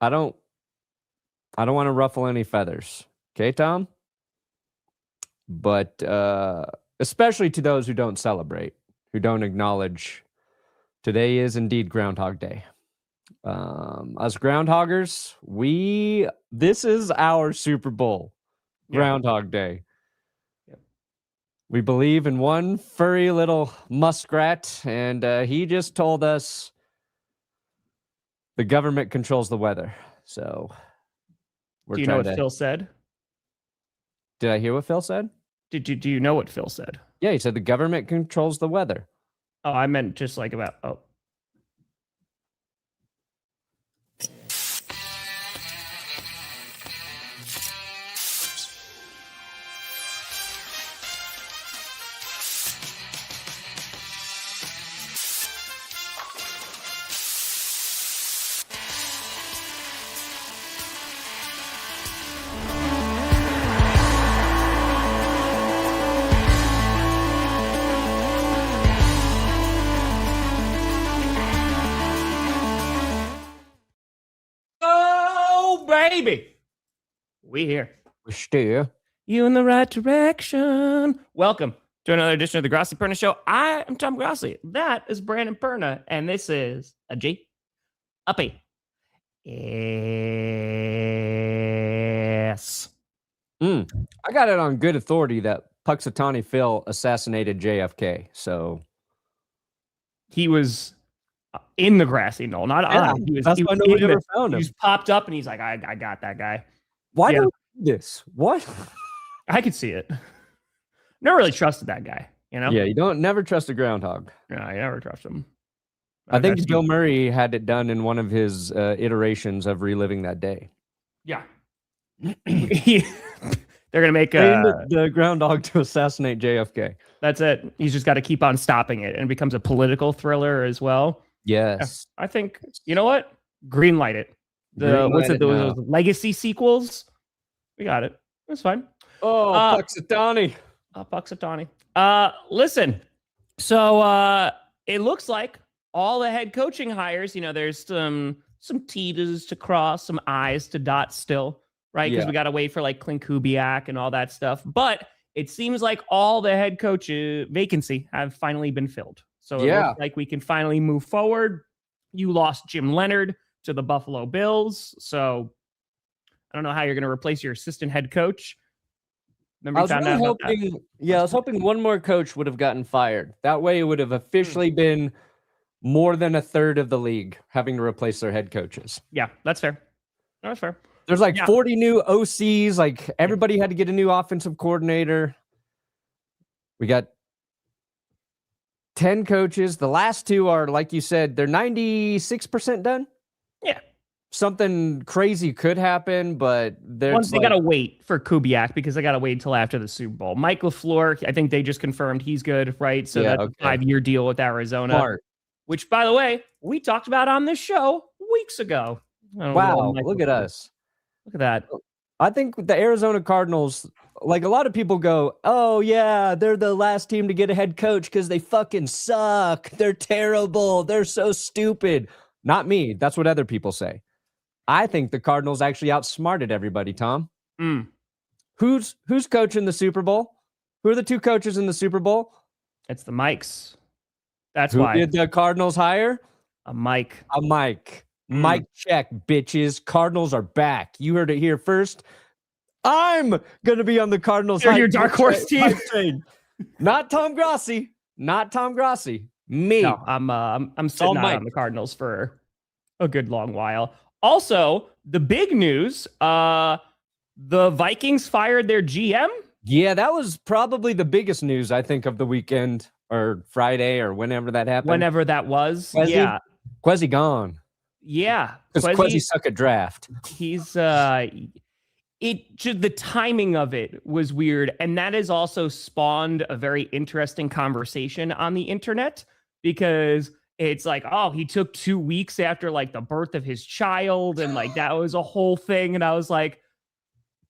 I don't want to ruffle any feathers. Okay, Tom? But especially to those who don't celebrate, who don't acknowledge today is indeed Groundhog Day. Us groundhoggers, this is our Super Bowl. Groundhog Day. We believe in one furry little muskrat, and he just told us the government controls the weather. So do you know what Phil said? Did I hear what Phil said? Do you know what Phil said? Yeah, he said the government controls the weather. Oh, I meant just like about, baby, we here. We're still. You in the right direction. Welcome to another edition of the Grossi Perna Show. I am Tom Grossi. That is Brandon Perna, and this is a G Uppy. Yes. I got it on good authority that Puxatawny Phil assassinated JFK. So he was in the grassy knoll, not on. He was found him. He just popped up and he's like, I got that guy. Why do this? What? I could see it. Never really trusted that guy, you know? Yeah, you don't never trust a groundhog. No, you never trust him. I think Bill Murray had it done in one of his iterations of reliving that day. Yeah. They're going to make the groundhog to assassinate JFK. That's it. He's just got to keep on stopping it, and it becomes a political thriller as well. Yes. I think, you know what? Greenlight it. Those legacy sequels? We got it. It's fine. Oh, Puxatawny. Puxatawny. Listen. So it looks like all the head coaching hires, there's some T's to cross, some I's to dot still, right? Because we got to wait for like Klint Kubiak and all that stuff. But it seems like all the head coach vacancy have finally been filled. So it looks like we can finally move forward. You lost Jim Leonard to the Buffalo Bills. So I don't know how you're going to replace your assistant head coach. I was hoping one more coach would have gotten fired. That way it would have officially been more than a third of the league having to replace their head coaches. Yeah, that's fair. That's fair. There's 40 new OCs. Like everybody had to get a new offensive coordinator. We got 10 coaches. The last two are, like you said, they're 96% done. Yeah. Something crazy could happen, but they got to wait for Kubiak because they got to wait until after the Super Bowl. Mike LaFleur, I think they just confirmed he's good, right? So that's a 5-year deal with Arizona, which, by the way, we talked about on this show weeks ago. Wow, look at us. Look at that. I think the Arizona Cardinals, like a lot of people go, oh, yeah, they're the last team to get a head coach because they fucking suck. They're terrible. They're so stupid. Not me. That's what other people say. I think the Cardinals actually outsmarted everybody, Tom. Who's coaching the Super Bowl? Who are the two coaches in the Super Bowl? It's the Mikes. That's Who why. Did the Cardinals hire? A Mike. Mike check, bitches. Cardinals are back. You heard it here first. I'm going to be on the Cardinals. You're your dark horse team. Not Tom Grossi. Me. No, I'm sitting out on the Cardinals for a good long while. Also, the big news, the Vikings fired their GM. Yeah, that was probably the biggest news, I think, of the weekend or Friday or whenever that happened. Whenever that was. Quezzy? Yeah. Quezzy gone. Yeah. Because Quezzy suck at draft. He's the timing of it was weird. And that has also spawned a very interesting conversation on the internet because it's like, oh, he took 2 weeks after like the birth of his child. And like, that was a whole thing. And I was like,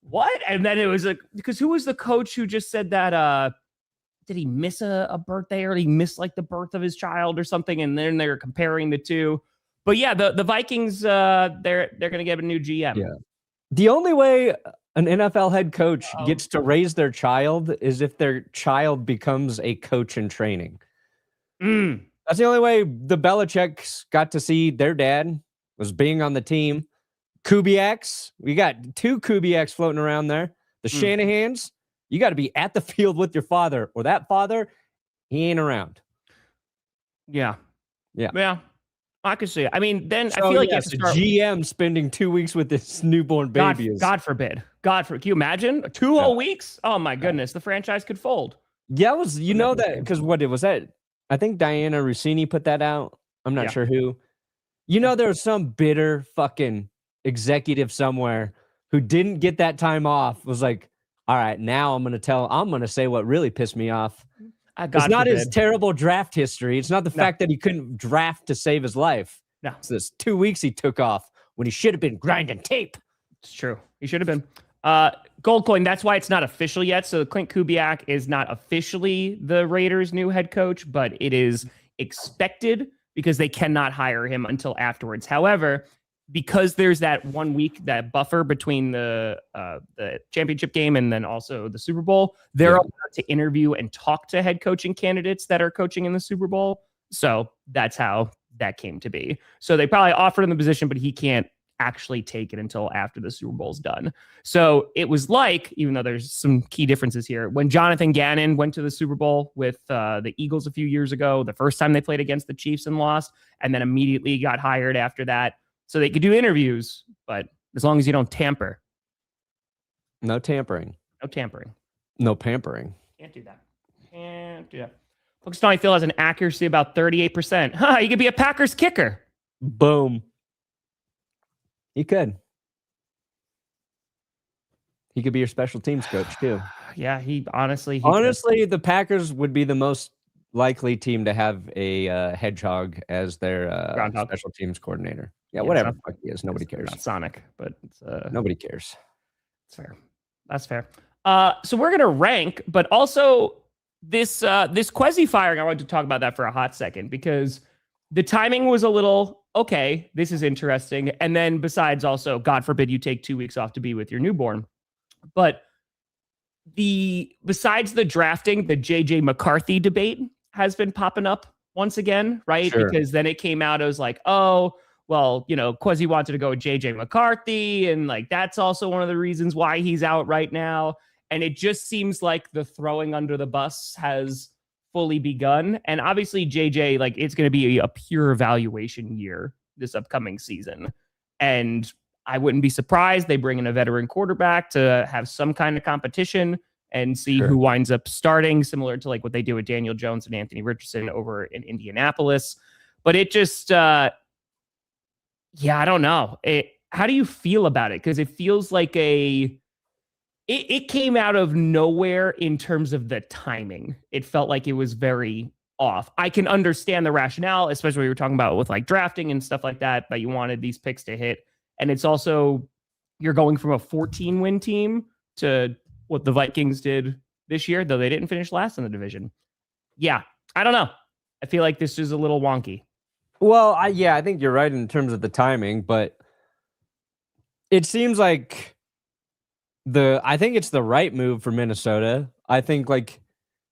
what? And then it was like, because who was the coach who just said that, did he miss a birthday or did he miss like the birth of his child or something? And then they were comparing the two. But yeah, the Vikings, they're going to get a new GM. Yeah. The only way an NFL head coach gets to raise their child is if their child becomes a coach in training. That's the only way the Belichicks got to see their dad was being on the team. Kubiaks, we got 2 Kubiaks floating around there. The Shanahans, you got to be at the field with your father, or that father, he ain't around. Yeah. I could see it. I mean, then I feel like you have to start. GM spending 2 weeks with this newborn baby. God forbid. Can you imagine 2 whole weeks? Oh my goodness, the franchise could fold. Yeah, because what it was that? I think Diana Rossini put that out. I'm not sure who. There was some bitter fucking executive somewhere who didn't get that time off. Was like, all right, now I'm going to say what really pissed me off. It's not his terrible draft history. It's not the fact that he couldn't draft to save his life. No. It's this 2 weeks he took off when he should have been grinding tape. It's true. He should have been. Gold coin, that's why it's not official yet. So Klint Kubiak is not officially the Raiders' new head coach, but it is expected because they cannot hire him until afterwards. However, because there's that 1 week, that buffer between the championship game and then also the Super Bowl, they're allowed to interview and talk to head coaching candidates that are coaching in the Super Bowl. So that's how that came to be. So they probably offered him the position, but he can't actually take it until after the Super Bowl's done. So it was like, even though there's some key differences here, when Jonathan Gannon went to the Super Bowl with the Eagles a few years ago, the first time they played against the Chiefs and lost, and then immediately got hired after that. So they could do interviews, but as long as you don't tamper. No tampering. No tampering. No pampering. Can't do that. Punxsutawney Phil has an accuracy about 38%. He could be a Packers kicker. Boom. He could. He could be your special teams coach too. Yeah, honestly, the Packers would be the most likely team to have a hedgehog as their special teams coordinator. Yeah, whatever the fuck he is. Nobody cares. Not Sonic, but it's, nobody cares. It's fair. That's fair. So we're gonna rank, but also this Quezzy firing. I wanted to talk about that for a hot second because the timing was a little okay. This is interesting, and then besides, also, God forbid you take 2 weeks off to be with your newborn, but besides the drafting, the JJ McCarthy debate has been popping up once again, right? Sure. Because then it came out, it was like, oh, well, Quezzy wanted to go with JJ McCarthy, and like that's also one of the reasons why he's out right now. And it just seems like the throwing under the bus has fully begun. And obviously, JJ, like it's going to be a pure evaluation year this upcoming season. And I wouldn't be surprised they bring in a veteran quarterback to have some kind of competition and see who winds up starting, similar to like what they do with Daniel Jones and Anthony Richardson over in Indianapolis. But it just, I don't know. How do you feel about it? Because it feels like it came out of nowhere in terms of the timing. It felt like it was very off. I can understand the rationale, especially what you were talking about with like drafting and stuff like that you wanted these picks to hit. And it's also, you're going from a 14-win team to what the Vikings did this year, though they didn't finish last in the division. Yeah, I don't know. I feel like this is a little wonky. Well, I think you're right in terms of the timing, but it seems like I think it's the right move for Minnesota. I think like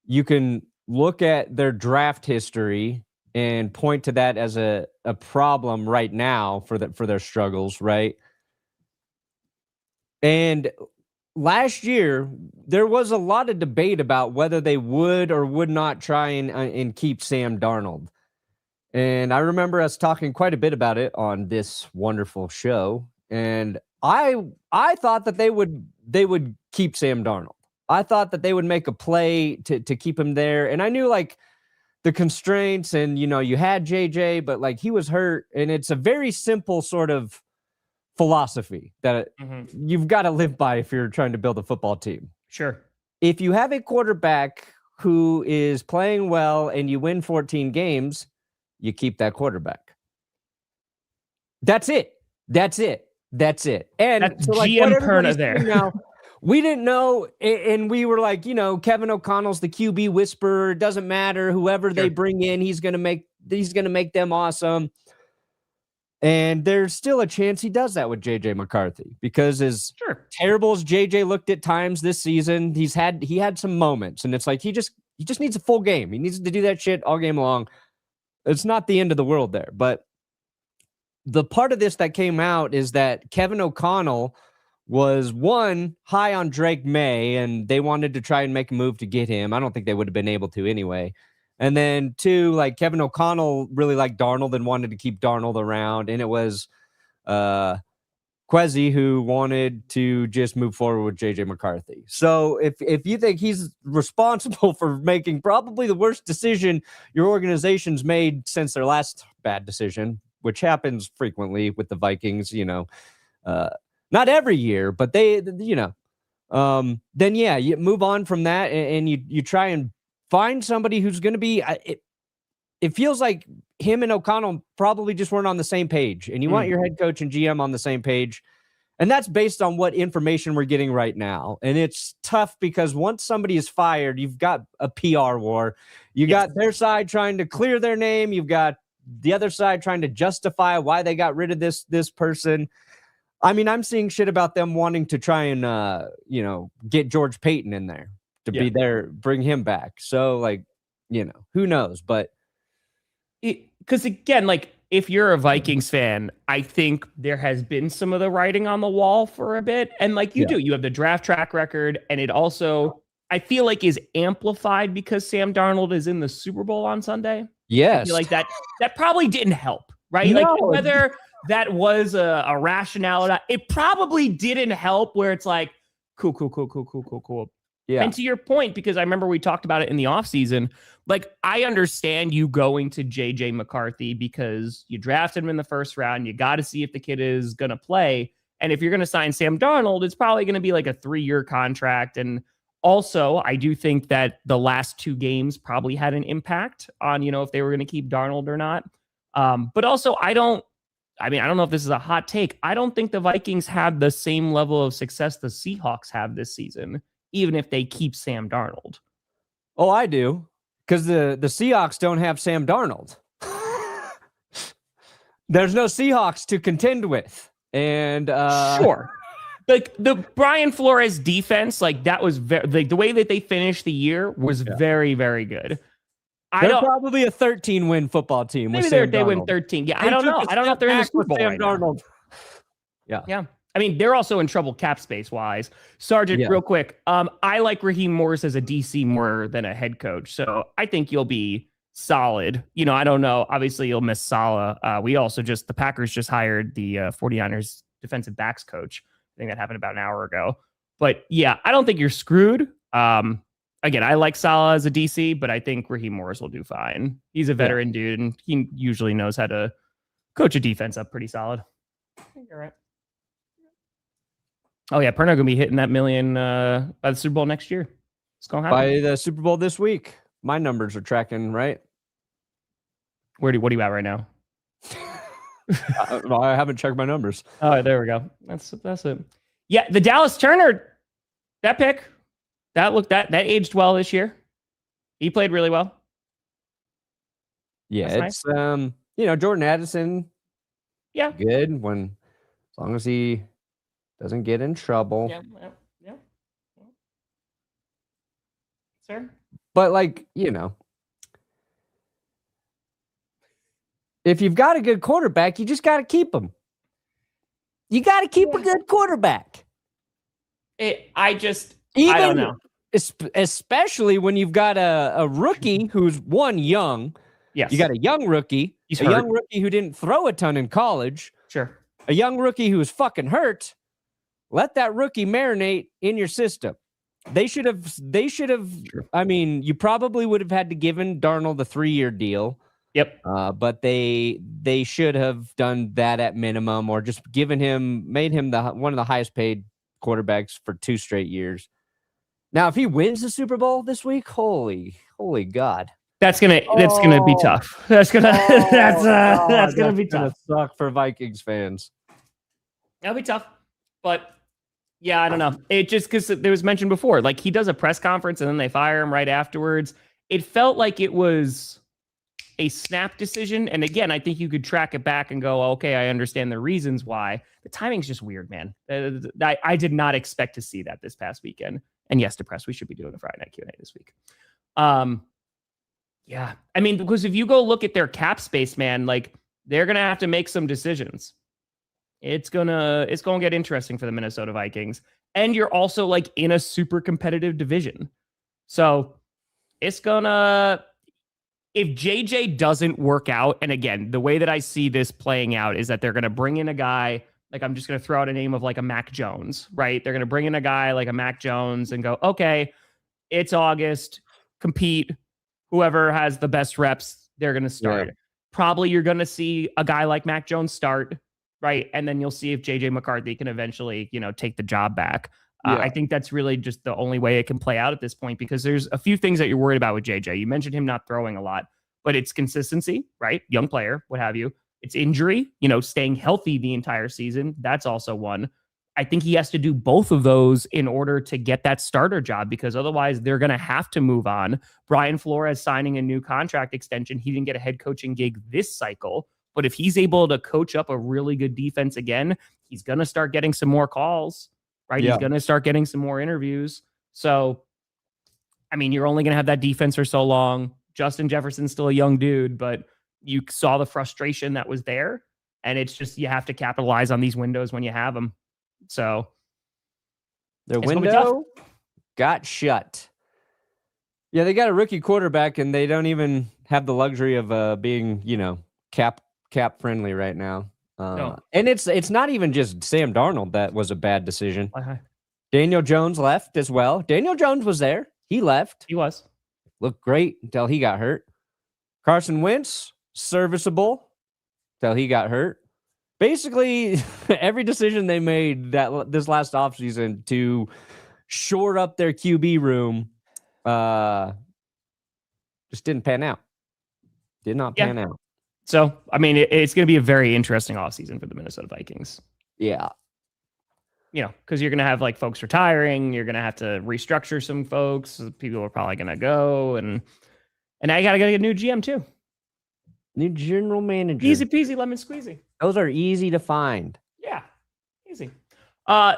you can look at their draft history and point to that as a problem right now for their struggles, right? And last year, there was a lot of debate about whether they would or would not try and keep Sam Darnold. And I remember us talking quite a bit about it on this wonderful show. And I thought that they would keep Sam Darnold. I thought that they would make a play to keep him there. And I knew like the constraints and, you had JJ, but like he was hurt. And it's a very simple sort of philosophy that you've got to live by if you're trying to build a football team. Sure. If you have a quarterback who is playing well and you win 14 games, you keep that quarterback. That's it. And that's so like GM Perna there. Now, we didn't know, and we were like, Kevin O'Connell's the QB whisperer. It doesn't matter. Whoever they bring in, he's gonna make them awesome. And there's still a chance he does that with JJ McCarthy, because as terrible as JJ looked at times this season, he had some moments, and it's like he just needs a full game. He needs to do that shit all game long. It's not the end of the world there, but the part of this that came out is that Kevin O'Connell was high on Drake Maye, and they wanted to try and make a move to get him. I don't think they would have been able to anyway. And then 2, like Kevin O'Connell really liked Darnold and wanted to keep Darnold around. And it was Quezzy who wanted to just move forward with JJ McCarthy. So if you think he's responsible for making probably the worst decision your organization's made since their last bad decision, which happens frequently with the Vikings, not every year, but they, then yeah, you move on from that and you try and find somebody who's going to be, it feels like him and O'Connell probably just weren't on the same page, and you want your head coach and GM on the same page. And that's based on what information we're getting right now. And it's tough because once somebody is fired, you've got a PR war. You got their side trying to clear their name. You've got the other side trying to justify why they got rid of this person. I mean, I'm seeing shit about them wanting to try and, get George Payton in there to be there, bring him back. So, like, who knows? But because again, like, if you're a Vikings fan, I think there has been some of the writing on the wall for a bit. And like you have the draft track record, and it also, I feel like, is amplified because Sam Darnold is in the Super Bowl on Sunday. Yes. I feel like that probably didn't help, right? No. Like, whether that was a rationale or not, it probably didn't help, where it's like, cool. Yeah. And to your point, because I remember we talked about it in the offseason, like, I understand you going to JJ McCarthy because you drafted him in the first round. You got to see if the kid is going to play. And if you're going to sign Sam Darnold, it's probably going to be like a 3-year contract. And also, I do think that the last 2 games probably had an impact on, if they were going to keep Darnold or not. But also, I don't know if this is a hot take. I don't think the Vikings have the same level of success the Seahawks have this season, even if they keep Sam Darnold. Oh, I do. Because the Seahawks don't have Sam Darnold. There's no Seahawks to contend with. And sure. Like, the Brian Flores defense, like, that was the way that they finished the year was very, very good. They're probably a 13-win football team. Maybe they win 13. Yeah, I don't know. I don't know if they're in the Super Bowl right now. Yeah. I mean, they're also in trouble cap space wise. Sergeant, real quick. I like Raheem Morris as a DC more than a head coach. So I think you'll be solid. I don't know. Obviously, you'll miss Saleh. The Packers just hired the 49ers defensive backs coach. I think that happened about an hour ago. But yeah, I don't think you're screwed. Again, I like Saleh as a DC, but I think Raheem Morris will do fine. He's a veteran dude, and he usually knows how to coach a defense up pretty solid. I think you're right. Oh, yeah, Perna going to be hitting that $1 million by the Super Bowl next year. It's going to happen. By the Super Bowl this week. My numbers are tracking, right? What are you at right now? I haven't checked my numbers. Oh, there we go. That's it. Yeah, the Dallas Turner, that pick, that aged well this year. He played really well. Yeah, that's it's nice. Jordan Addison. Yeah, good as long as he doesn't get in trouble. Yeah. Sir. But if you've got a good quarterback, you just got to keep him. You got to keep a good quarterback. I don't know. Especially when you've got a rookie who's young. Yes. You got a young rookie. He's hurt. Young rookie who didn't throw a ton in college. Sure. A young rookie who was fucking hurt. Let that rookie marinate in your system. They should have. Sure. I mean, you probably would have had to given Darnold a 3-year deal. Yep. But they should have done that at minimum, or just made him one of the highest paid quarterbacks for 2 straight years. Now, if he wins the Super Bowl this week, holy God. That's gonna be tough. That's gonna be tough. Suck for Vikings fans. That'll be tough. But yeah, I don't know. It just, because there was mentioned before, like, he does a press conference and then they fire him right afterwards. It felt like it was a snap decision. And again, I think you could track it back and go, okay, I understand the reasons why. The timing's just weird, man. I did not expect to see that this past weekend. And yes, depressed, we should be doing a Friday Night Q&A this week. Yeah. I mean, because if you go look at their cap space, man, like they're going to have to make some decisions. It's going to get interesting for the Minnesota Vikings. And you're also like in a super competitive division. So it's gonna, if JJ doesn't work out, and again, the way that I see this playing out is that they're going to bring in a guy, like I'm just going to throw out a name of like a Mac Jones, right? They're going to bring in a guy like a Mac Jones and go, okay, it's August, compete. Whoever has the best reps, they're going to start. Yeah. Probably you're going to see a guy like Mac Jones start, right? And then you'll see if JJ McCarthy can eventually, take the job back. Yeah. I think that's really just the only way it can play out at this point, because there's a few things that you're worried about with JJ. You mentioned him not throwing a lot, but it's consistency, right? Young player, what have you. It's injury, staying healthy the entire season. That's also one. I think he has to do both of those in order to get that starter job, because otherwise they're going to have to move on. Brian Flores signing a new contract extension. He didn't get a head coaching gig this cycle, but if he's able to coach up a really good defense again, he's going to start getting some more calls. Right. Yeah. He's going to start getting some more interviews. So, I mean, you're only going to have that defense for so long. Justin Jefferson's still a young dude, but you saw the frustration that was there. And it's just, you have to capitalize on these windows when you have them. So their window got shut. Yeah, they got a rookie quarterback and they don't even have the luxury of being, cap friendly right now. No. And it's not even just Sam Darnold that was a bad decision. Daniel Jones left as well. Daniel Jones was there. He left. He was. Looked great until he got hurt. Carson Wentz, serviceable until he got hurt. Basically, every decision they made this last offseason to shore up their QB room just didn't pan out. Did not pan out. So, I mean, it's going to be a very interesting offseason for the Minnesota Vikings. Yeah. Because you're going to have like folks retiring. You're going to have to restructure some folks. People are probably going to go. And now you got to get a new GM too. New general manager. Easy peasy, lemon squeezy. Those are easy to find. Yeah. Easy. I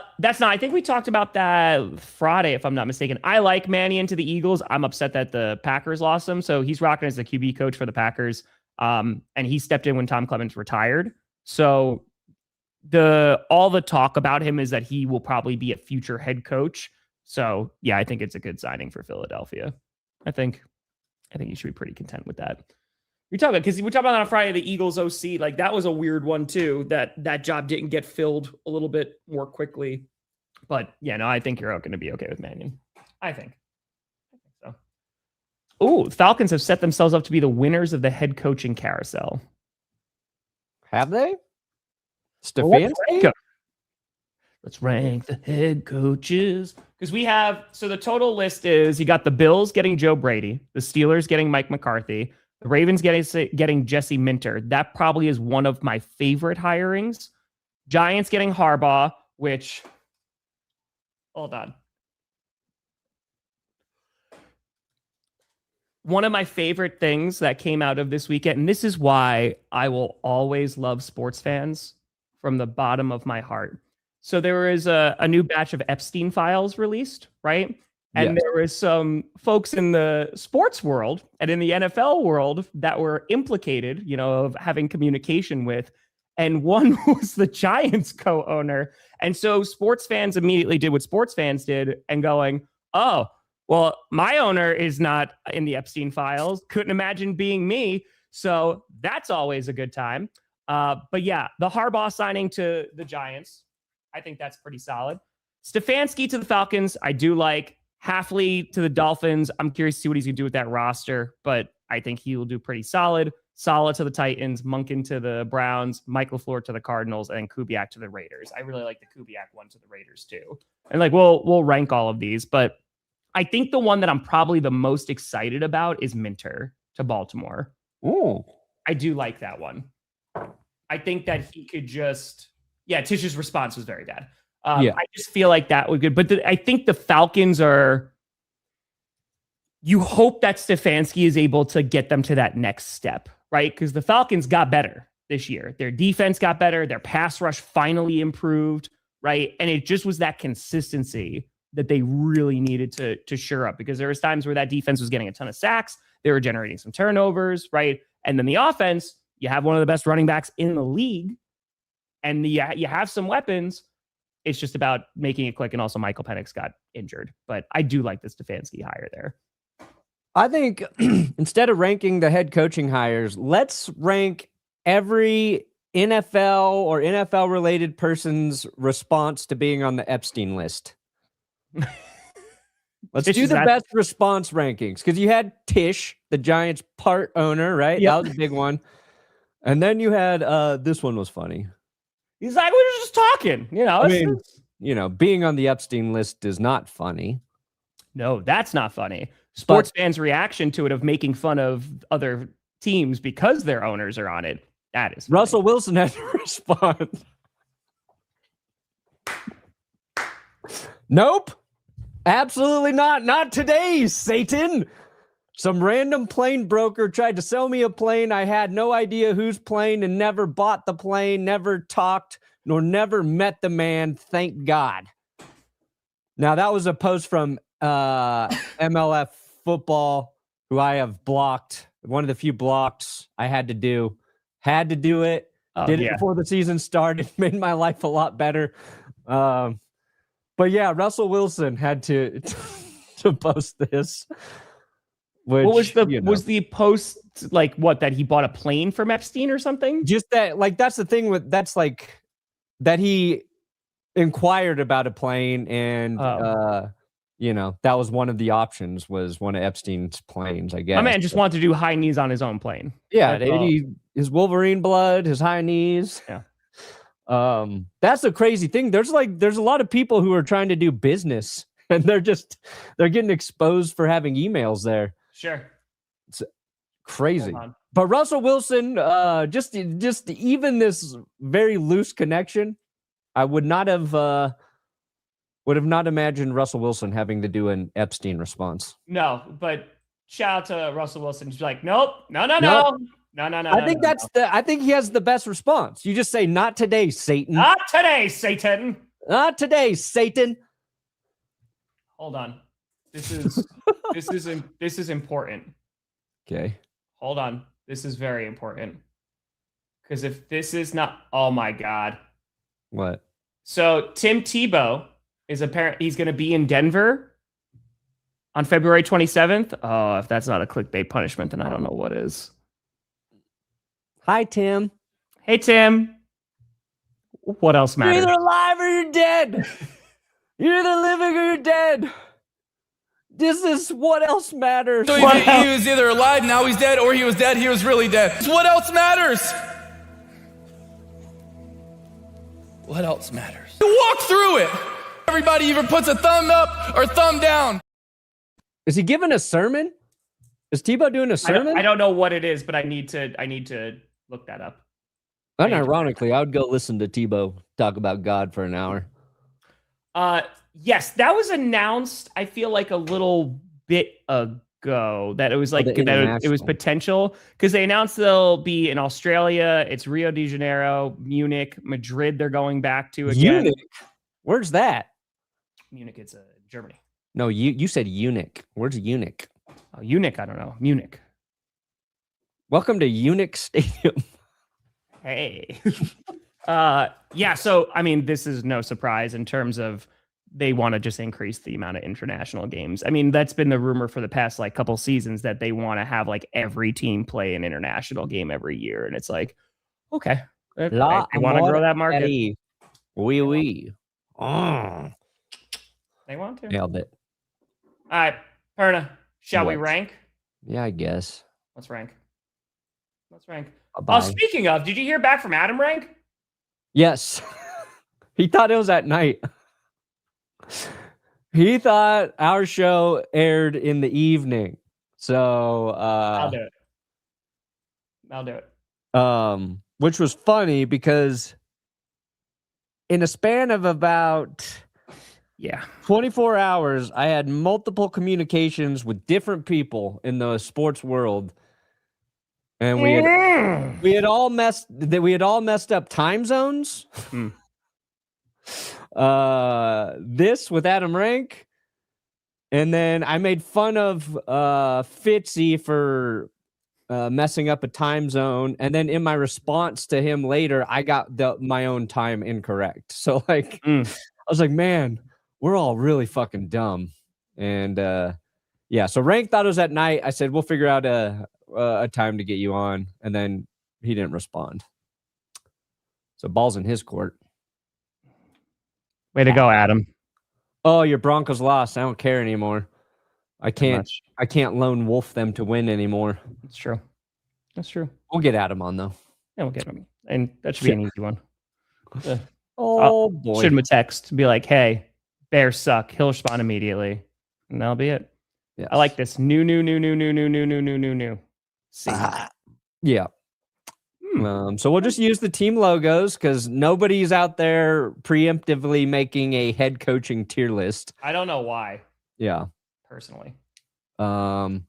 think we talked about that Friday, if I'm not mistaken. I like Mannion to the Eagles. I'm upset that the Packers lost him. So he's rocking as the QB coach for the Packers. And he stepped in when Tom Clements retired. So all the talk about him is that he will probably be a future head coach. So yeah, I think it's a good signing for Philadelphia. I think you should be pretty content with that. You're talking about, because we talked about on Friday, the Eagles OC, like that was a weird one too, that job didn't get filled a little bit more quickly. But yeah, no, I think you're going to be okay with Mannion. I think so. Oh, the Falcons have set themselves up to be the winners of the head coaching carousel. Have they? Stefanski? Let's rank the head coaches. Because we have, so the total list is, you got the Bills getting Joe Brady, the Steelers getting Mike McCarthy, the Ravens getting Jesse Minter. That probably is one of my favorite hirings. Giants getting Harbaugh, which, hold on. One of my favorite things that came out of this weekend, and this is why I will always love sports fans from the bottom of my heart. So there is a new batch of Epstein files released, right? And there was some folks in the sports world and in the NFL world that were implicated, of having communication with. And one was the Giants co-owner. And so sports fans immediately did what sports fans did and going, oh, well, my owner is not in the Epstein files. Couldn't imagine being me. So that's always a good time. But yeah, the Harbaugh signing to the Giants, I think that's pretty solid. Stefanski to the Falcons, I do like. Halfley to the Dolphins, I'm curious to see what he's going to do with that roster, but I think he will do pretty solid. Saleh to the Titans, Munkin to the Browns, Mike LaFleur to the Cardinals, and Kubiak to the Raiders. I really like the Kubiak one to the Raiders too. And we'll rank all of these, but I think the one that I'm probably the most excited about is Minter to Baltimore. Ooh. I do like that one. I think that he could Tish's response was very bad. I just feel like that would be good. But I think the Falcons are you hope that Stefanski is able to get them to that next step, right? Because the Falcons got better this year. Their defense got better. Their pass rush finally improved, right? And it just was that consistency that they really needed to shore up, because there was times where that defense was getting a ton of sacks. They were generating some turnovers, right? And then the offense, you have one of the best running backs in the league, and you have some weapons. It's just about making it click. And also Michael Penix got injured, but I do like the Stefanski hire there. I think instead of ranking the head coaching hires, let's rank every NFL or NFL related person's response to being on the Epstein list. Let's do the best response rankings, because you had Tish, the Giants part owner, right? Yep. That was a big one. And then you had this one was funny. He's like, we were just talking, I mean, being on the Epstein list is not funny. No, that's not funny. Sports fans' reaction to it of making fun of other teams because their owners are on it. That is funny. Russell Wilson had to respond. Nope. Absolutely not. Not today, Satan. Some random plane broker tried to sell me a plane. I had no idea whose plane and never bought the plane, never talked, nor never met the man. Thank God. Now, that was a post from MLF Football, who I have blocked. One of the few blocks I had to do. Had to do it. Did it before the season started. Made my life a lot better. But yeah, Russell Wilson had to post this. Which, what was the post like? What, that he bought a plane from Epstein or something? Just that, like, that's the thing with that's like that he inquired about a plane, and that was one of the options, was one of Epstein's planes, I guess. My man just wanted to do high knees on his own plane. Yeah, his Wolverine blood, his high knees. Yeah. That's a crazy thing. There's a lot of people who are trying to do business, and they're getting exposed for having emails there. Sure. It's crazy. But Russell Wilson, just even this very loose connection, I would not imagine Russell Wilson having to do an Epstein response. No, but shout out to Russell Wilson. Just like, nope, no. I think he has the best response. You just say, "Not today, Satan." Not today, Satan. Not today, Satan. Hold on. This is important. Okay. Hold on. This is very important. Because if this is not, oh my God. What? So Tim Tebow is he's going to be in Denver on February 27th. Oh, if that's not a clickbait punishment, then I don't know what is. Hi, Tim. Hey, Tim. What else matters? You're either alive or you're dead. You're either living or you're dead. This is what else matters. So he was either alive, now he's dead, or he was dead, he was really dead. What else matters? What else matters? You walk through it. Everybody either puts a thumb up or thumb down. Is he giving a sermon? Is Tebow doing a sermon? I don't know what it is, but I need to look that up. Unironically, I would go listen to Tebow talk about God for an hour. Yes, that was announced, I feel like, a little bit ago, that it was like it was potential, because they announced they'll be in Australia. It's Rio de Janeiro, Munich, Madrid they're going back to again. Munich? Where's that? Munich, it's Germany. No, you said Munich. Where's Munich? Oh, Munich, I don't know. Munich. Welcome to Munich Stadium. Hey. Yeah, so, I mean, this is no surprise in terms of they want to just increase the amount of international games. I mean, that's been the rumor for the past like couple seasons, that they want to have like every team play an international game every year. And it's like, okay, they want to grow that market. Oui. Oh. They want to. Nailed it. All right, Perna, shall we rank? Yeah, I guess. Let's rank. Bye-bye. Oh, speaking of, did you hear back from Adam Rank? Yes. He thought it was at night. He thought our show aired in the evening. So I'll do it. Which was funny because in a span of about Yeah. 24 hours, I had multiple communications with different people in the sports world. And we had all messed up time zones. This with Adam Rank. And then I made fun of Fitzy for messing up a time zone. And then in my response to him later, I got my own time incorrect. So like, I was like, man, we're all really fucking dumb. And yeah, so Rank thought it was at night. I said, we'll figure out a time to get you on. And then he didn't respond. So ball's in his court. Way to go, Adam. Oh, your Broncos lost. I don't care anymore. I can't lone wolf them to win anymore. That's true. We'll get Adam on though. Yeah, we'll get him. And that should be an easy one. Boy. Shoot him a text. Be like, hey, Bears suck. He'll respond immediately. And that'll be it. Yes. I like this. New. See. Yeah. So we'll just use the team logos because nobody's out there preemptively making a head coaching tier list. I don't know why. Yeah. Personally. So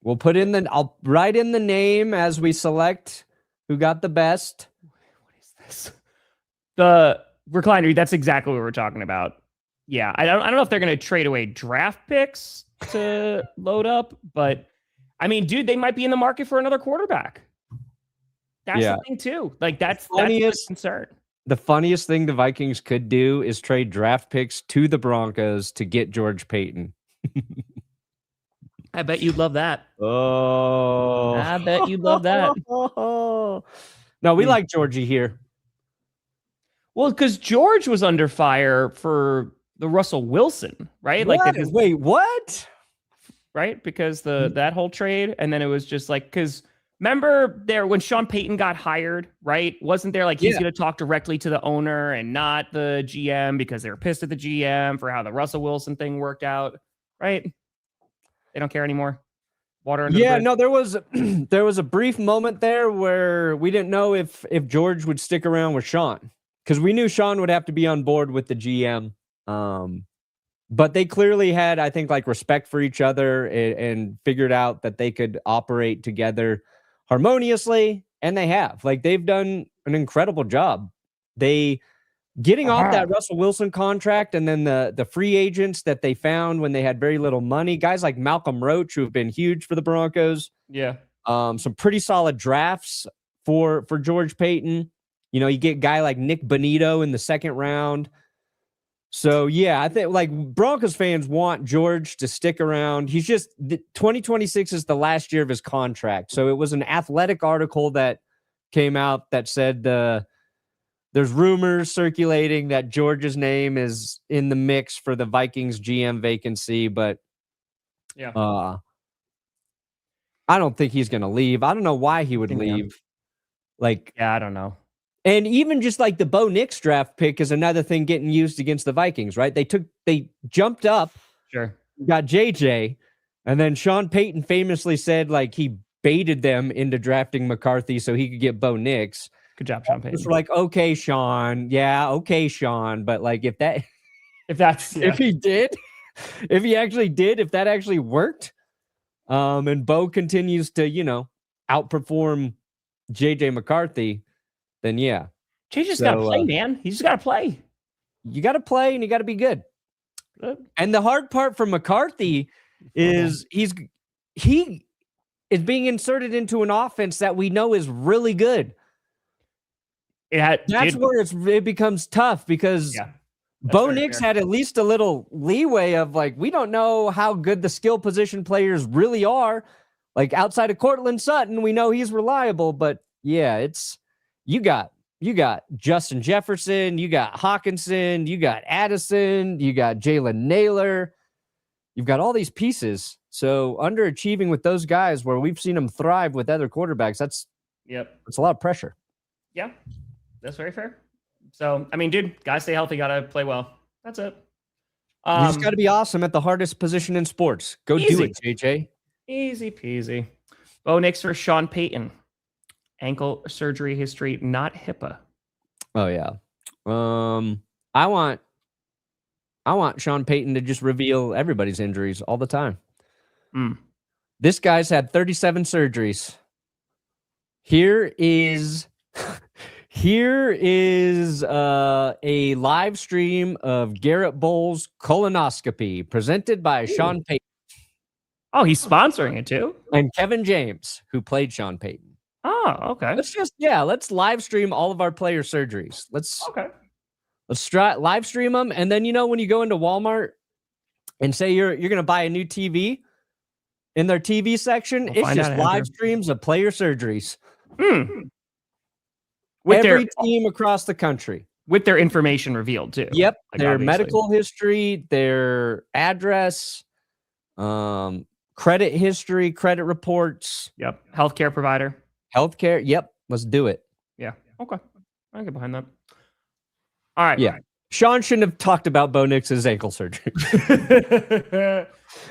we'll put in I'll write in the name as we select who got the best. What is this? The recliner. That's exactly what we're talking about. Yeah. I don't know if they're going to trade away draft picks to load up, but I mean, dude, they might be in the market for another quarterback. That's the thing too. Like that's the concern. The funniest thing the Vikings could do is trade draft picks to the Broncos to get George Payton. I bet you'd love that. Oh, I bet you'd love that. No, we like Georgie here. Well, because George was under fire for the Russell Wilson, right? What? Like, wait, what? Right? Because that whole trade, and then it was just like, because remember there when Sean Payton got hired, right? Wasn't there like he's going to talk directly to the owner and not the GM because they were pissed at the GM for how the Russell Wilson thing worked out, right? They don't care anymore. Water under the bridge. No, there was a brief moment there where we didn't know if George would stick around with Sean because we knew Sean would have to be on board with the GM. But they clearly had, I think, like respect for each other and figured out that they could operate together harmoniously. And they have. Like, they've done an incredible job. They getting off that Russell Wilson contract and then the free agents that they found when they had very little money. Guys like Malcolm Roach, who have been huge for the Broncos. Yeah. Some pretty solid drafts for George Payton. You know, you get a guy like Nick Bonito in the second round. So, yeah, I think like Broncos fans want George to stick around. 2026 is the last year of his contract. So it was an Athletic article that came out that said there's rumors circulating that George's name is in the mix for the Vikings GM vacancy. But I don't think he's going to leave. I don't know why he would leave. I don't know. And even just like the Bo Nix draft pick is another thing getting used against the Vikings, right? They jumped up, got JJ, and then Sean Payton famously said like he baited them into drafting McCarthy so he could get Bo Nix. Good job, Sean Payton. It's like, okay, Sean. Yeah, okay, Sean. But like if that actually worked, and Bo continues to, outperform JJ McCarthy, then yeah. JJ's got to play, man. He's just got to play. You got to play and you got to be good. And the hard part for McCarthy is he is being inserted into an offense that we know is really good. That's where it becomes tough because Bo Nix had at least a little leeway of like, we don't know how good the skill position players really are. Like outside of Cortland Sutton, we know he's reliable, but yeah, you got Justin Jefferson, you got Hawkinson, you got Addison, you got Jalen Naylor. You've got all these pieces. So underachieving with those guys where we've seen them thrive with other quarterbacks, that's a lot of pressure. Yeah, that's very fair. So, I mean, dude, gotta stay healthy, gotta play well. That's it. You just got to be awesome at the hardest position in sports. Go do it, JJ. Easy peasy. Bo Nix for Sean Payton. Ankle surgery history, not HIPAA. Oh, yeah. I want Sean Payton to just reveal everybody's injuries all the time. This guy's had 37 surgeries. Here is a live stream of Garrett Bowles' colonoscopy presented by Sean Payton. Oh, he's sponsoring it too? And Kevin James, who played Sean Payton. Oh, okay. Let's live stream all of our player surgeries. Let's live stream them. And then, when you go into Walmart and say you're going to buy a new TV, in their TV section, it's just live streams of player surgeries. With every team across the country. With their information revealed too. Yep. Their medical history, their address, credit history, credit reports. Yep. Healthcare provider. Healthcare. Yep. Let's do it. Yeah. Okay. I can get behind that. All right. Yeah. Sean shouldn't have talked about Bo Nix's ankle surgery.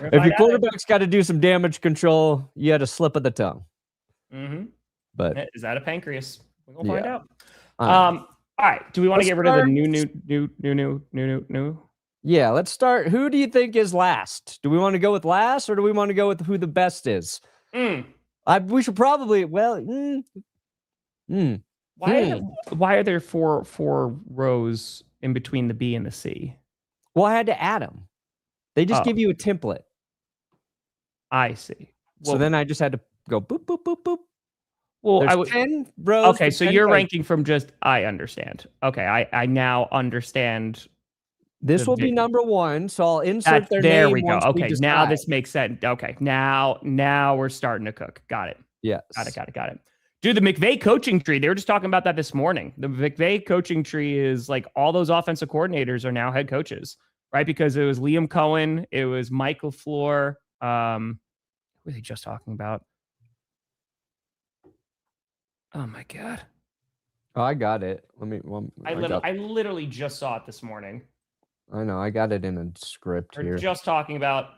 If your quarterback's got to do some damage control, you had a slip of the tongue. But is that a pancreas? We'll find out. All right. Do we want to get rid of the new? Yeah, let's start. Who do you think is last? Do we want to go with last, or do we want to go with who the best is? We should probably. Why are there four rows in between the B and the C? Well, I had to add them. They just give you a template. I see. Well, so then I just had to go boop, boop, boop, boop. Well, there's 10 rows. Okay, so you're ranking from just I understand. Okay, I now understand. This will be number one, so I'll insert their name. There we go. Okay, now this makes sense. Okay, now we're starting to cook. Got it. Yes. Got it. Dude, the McVay coaching tree, they were just talking about that this morning. The McVay coaching tree is like all those offensive coordinators are now head coaches, right? Because it was Liam Cohen, it was Mike LaFleur. What were they just talking about? Oh my God. Oh, I got it. I literally just saw it this morning. I know. I got it in a script here. We're just talking about,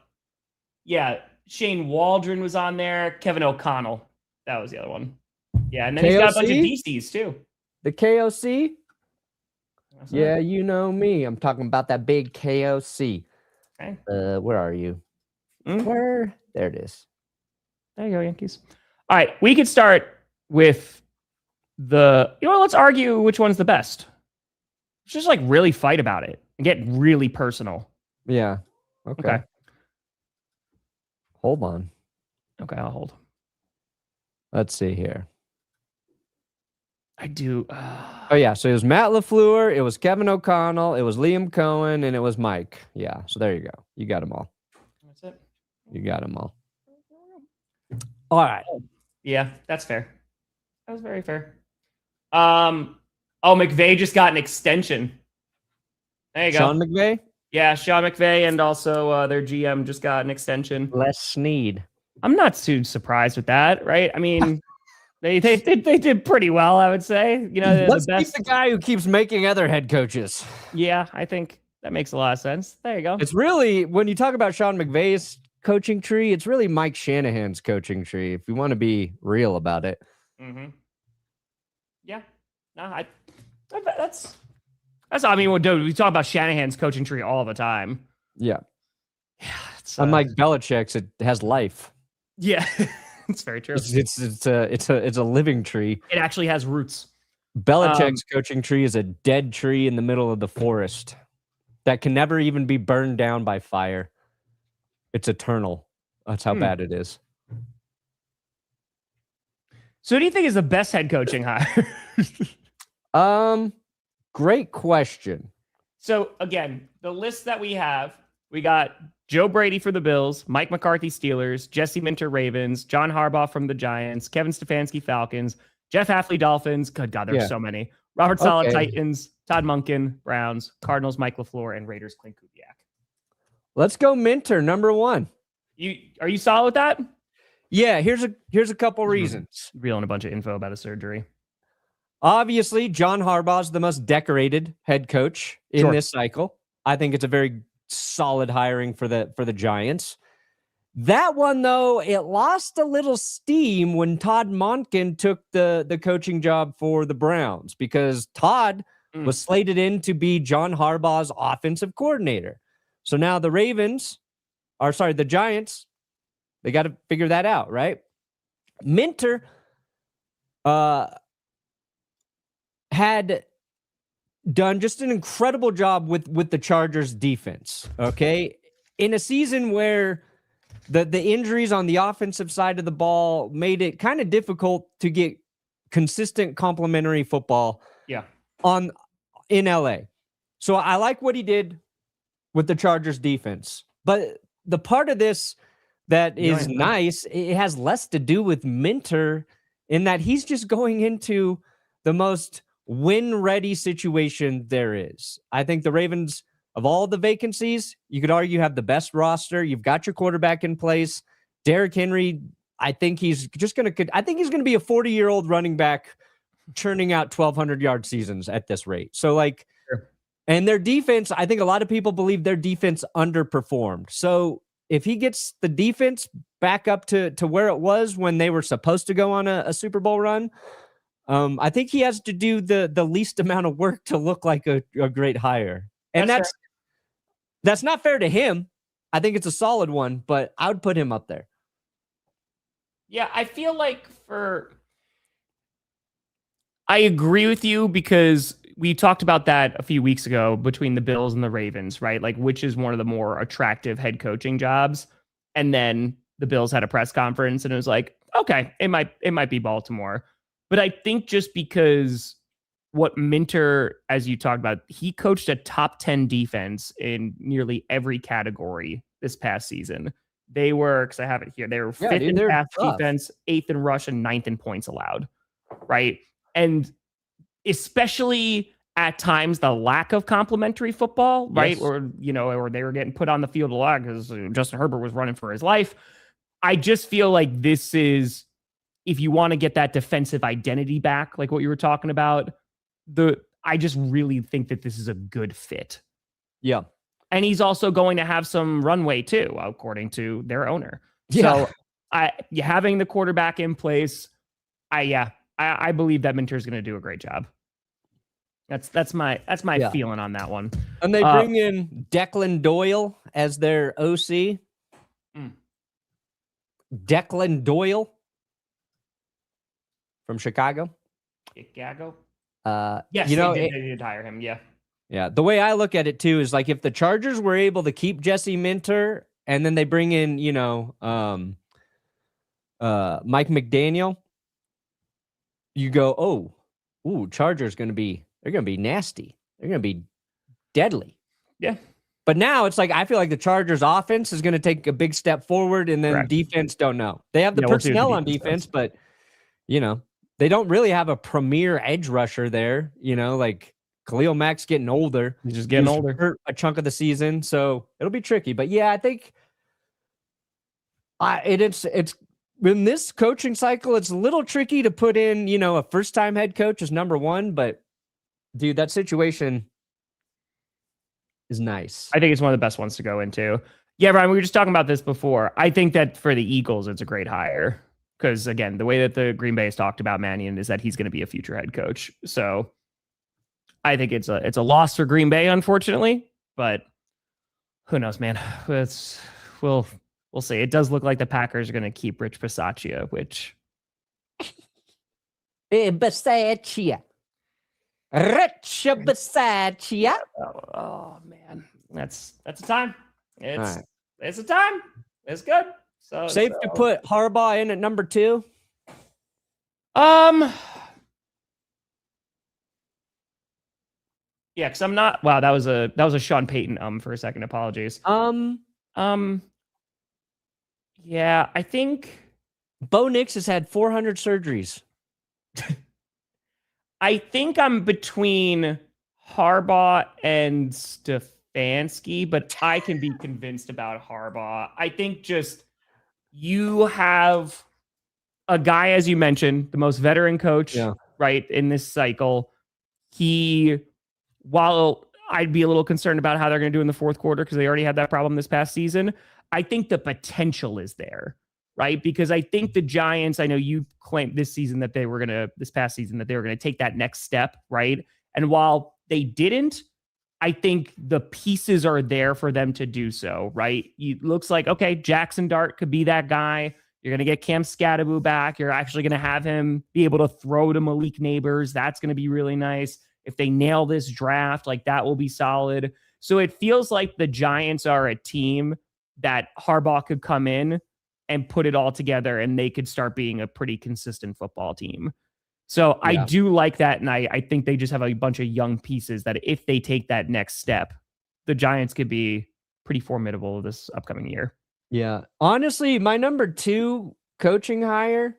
Shane Waldron was on there. Kevin O'Connell. That was the other one. Yeah, and then he's got a bunch of DCs too. The KOC? Yeah, you know me. I'm talking about that big KOC. Okay. Where are you? Where? There it is. There you go, Yankees. All right, we could start with let's argue which one's the best. Let's just like really fight about it and get really personal. Yeah. Okay. Hold on. Okay, I'll hold. Let's see here. I do. Oh, yeah. So it was Matt LaFleur, it was Kevin O'Connell, it was Liam Cohen, and it was Mike. Yeah. So there you go. You got them all. That's it. You got them all. All right. Yeah, that's fair. That was very fair. McVay just got an extension. There you go. Sean McVay? Yeah, Sean McVay, and also their GM just got an extension. Les Snead. I'm not too surprised with that, right? I mean, they did pretty well, I would say. Let's keep the guy who keeps making other head coaches. Yeah, I think that makes a lot of sense. There you go. It's really, when you talk about Sean McVay's coaching tree, it's really Mike Shanahan's coaching tree, if we want to be real about it. Yeah. No, that's I mean, we talk about Shanahan's coaching tree all the time. Yeah. Yeah. Unlike Belichick's, it has life. Yeah, it's very true. It's a living tree. It actually has roots. Belichick's coaching tree is a dead tree in the middle of the forest that can never even be burned down by fire. It's eternal. That's how bad it is. So who do you think is the best head coaching hire? Great question. So again, the list that we have, we got Joe Brady for the Bills, Mike McCarthy Steelers, Jesse Minter Ravens, John Harbaugh from the Giants, Kevin Stefanski Falcons, Jeff Hafley Dolphins. Good God, there's so many. Robert Saleh Titans, Todd Monken Browns, Cardinals Mike LaFleur, and Raiders Klint Kubiak. Let's go Minter, number one. Are you solid with that? Yeah, here's a couple reasons. Reeling a bunch of info about a surgery. Obviously, John Harbaugh is the most decorated head coach in this cycle. I think it's a very solid hiring for the Giants. That one, though, it lost a little steam when Todd Monken took the coaching job for the Browns, because Todd was slated in to be John Harbaugh's offensive coordinator. So now the Giants, they got to figure that out, right? Minter had done just an incredible job with the Chargers defense, okay? In a season where the injuries on the offensive side of the ball made it kind of difficult to get consistent complimentary football in LA. So I like what he did with the Chargers defense. But the part of this that is nice, it has less to do with Minter in that he's just going into the most win-ready situation there is. I think the Ravens, of all the vacancies, you could argue have the best roster. You've got your quarterback in place. Derrick Henry, I think he's going to be a 40-year-old running back churning out 1,200-yard seasons at this rate. So, and their defense, I think a lot of people believe their defense underperformed. So if he gets the defense back up to where it was when they were supposed to go on a Super Bowl run, I think he has to do the least amount of work to look like a great hire. And that's not fair to him. I think it's a solid one, but I would put him up there. Yeah, I feel like I agree with you because we talked about that a few weeks ago between the Bills and the Ravens, right? Like, which is one of the more attractive head coaching jobs. And then the Bills had a press conference and it was like, okay, it might be Baltimore. But I think just because what Minter, as you talked about, he coached a top 10 defense in nearly every category this past season. They were, because I have it here, they were fifth in pass defense, 8th in rush, and 9th in points allowed, right? And especially at times the lack of complimentary football, right? Yes. Or they were getting put on the field a lot because Justin Herbert was running for his life. I just feel like this is, if you want to get that defensive identity back, like what you were talking about, I just really think that this is a good fit. Yeah. And he's also going to have some runway too, according to their owner. Yeah. So having the quarterback in place, I believe that Minter is going to do a great job. That's my feeling on that one. And they bring in Declan Doyle as their OC. Declan Doyle from Chicago. Chicago. Yes, they did hire him. Yeah. Yeah. The way I look at it too is like if the Chargers were able to keep Jesse Minter and then they bring in, Mike McDaniel, you go, Chargers they're going to be nasty. They're going to be deadly. Yeah. But now it's like, I feel like the Chargers offense is going to take a big step forward and then Correct. Defense don't know. They have the personnel on defense, but they don't really have a premier edge rusher there, like Khalil Mack's getting older. He's just getting older. Hurt a chunk of the season, so it'll be tricky. But yeah, I think it's in this coaching cycle, it's a little tricky to put in, a first-time head coach as number one. But dude, that situation is nice. I think it's one of the best ones to go into. Yeah, Brian, we were just talking about this before. I think that for the Eagles, it's a great hire because, again, the way that the Green Bay has talked about Mannion is that he's going to be a future head coach. So I think it's a loss for Green Bay, unfortunately, but who knows, man? We'll see. It does look like the Packers are going to keep Rich Bisaccia, which Bisaccia. Rich Bisaccia. Oh man, that's a time. It's a time. It's good. So safe to put Harbaugh in at number 2. Yeah, because I'm not. Wow, that was a Sean Payton for a second. Apologies. Yeah, I think Bo Nix has had 400 surgeries. I think I'm between Harbaugh and Stefanski, but I can be convinced about Harbaugh. I think just you have a guy, as you mentioned, the most veteran coach, right, in this cycle. While I'd be a little concerned about how they're going to do in the fourth quarter because they already had that problem this past season, I think the potential is there, right? Because I think the Giants, I know you claimed this past season that they were going to take that next step, right? And while they didn't, I think the pieces are there for them to do so, right? It looks like, okay, Jackson Dart could be that guy. You're going to get Cam Scatteroo back. You're actually going to have him be able to throw to Malik Neighbors. That's going to be really nice. If they nail this draft, like that will be solid. So it feels like the Giants are a team that Harbaugh could come in and put it all together and they could start being a pretty consistent football team. So I do like that. And I think they just have a bunch of young pieces that if they take that next step, the Giants could be pretty formidable this upcoming year. Yeah. Honestly, my number 2 coaching hire,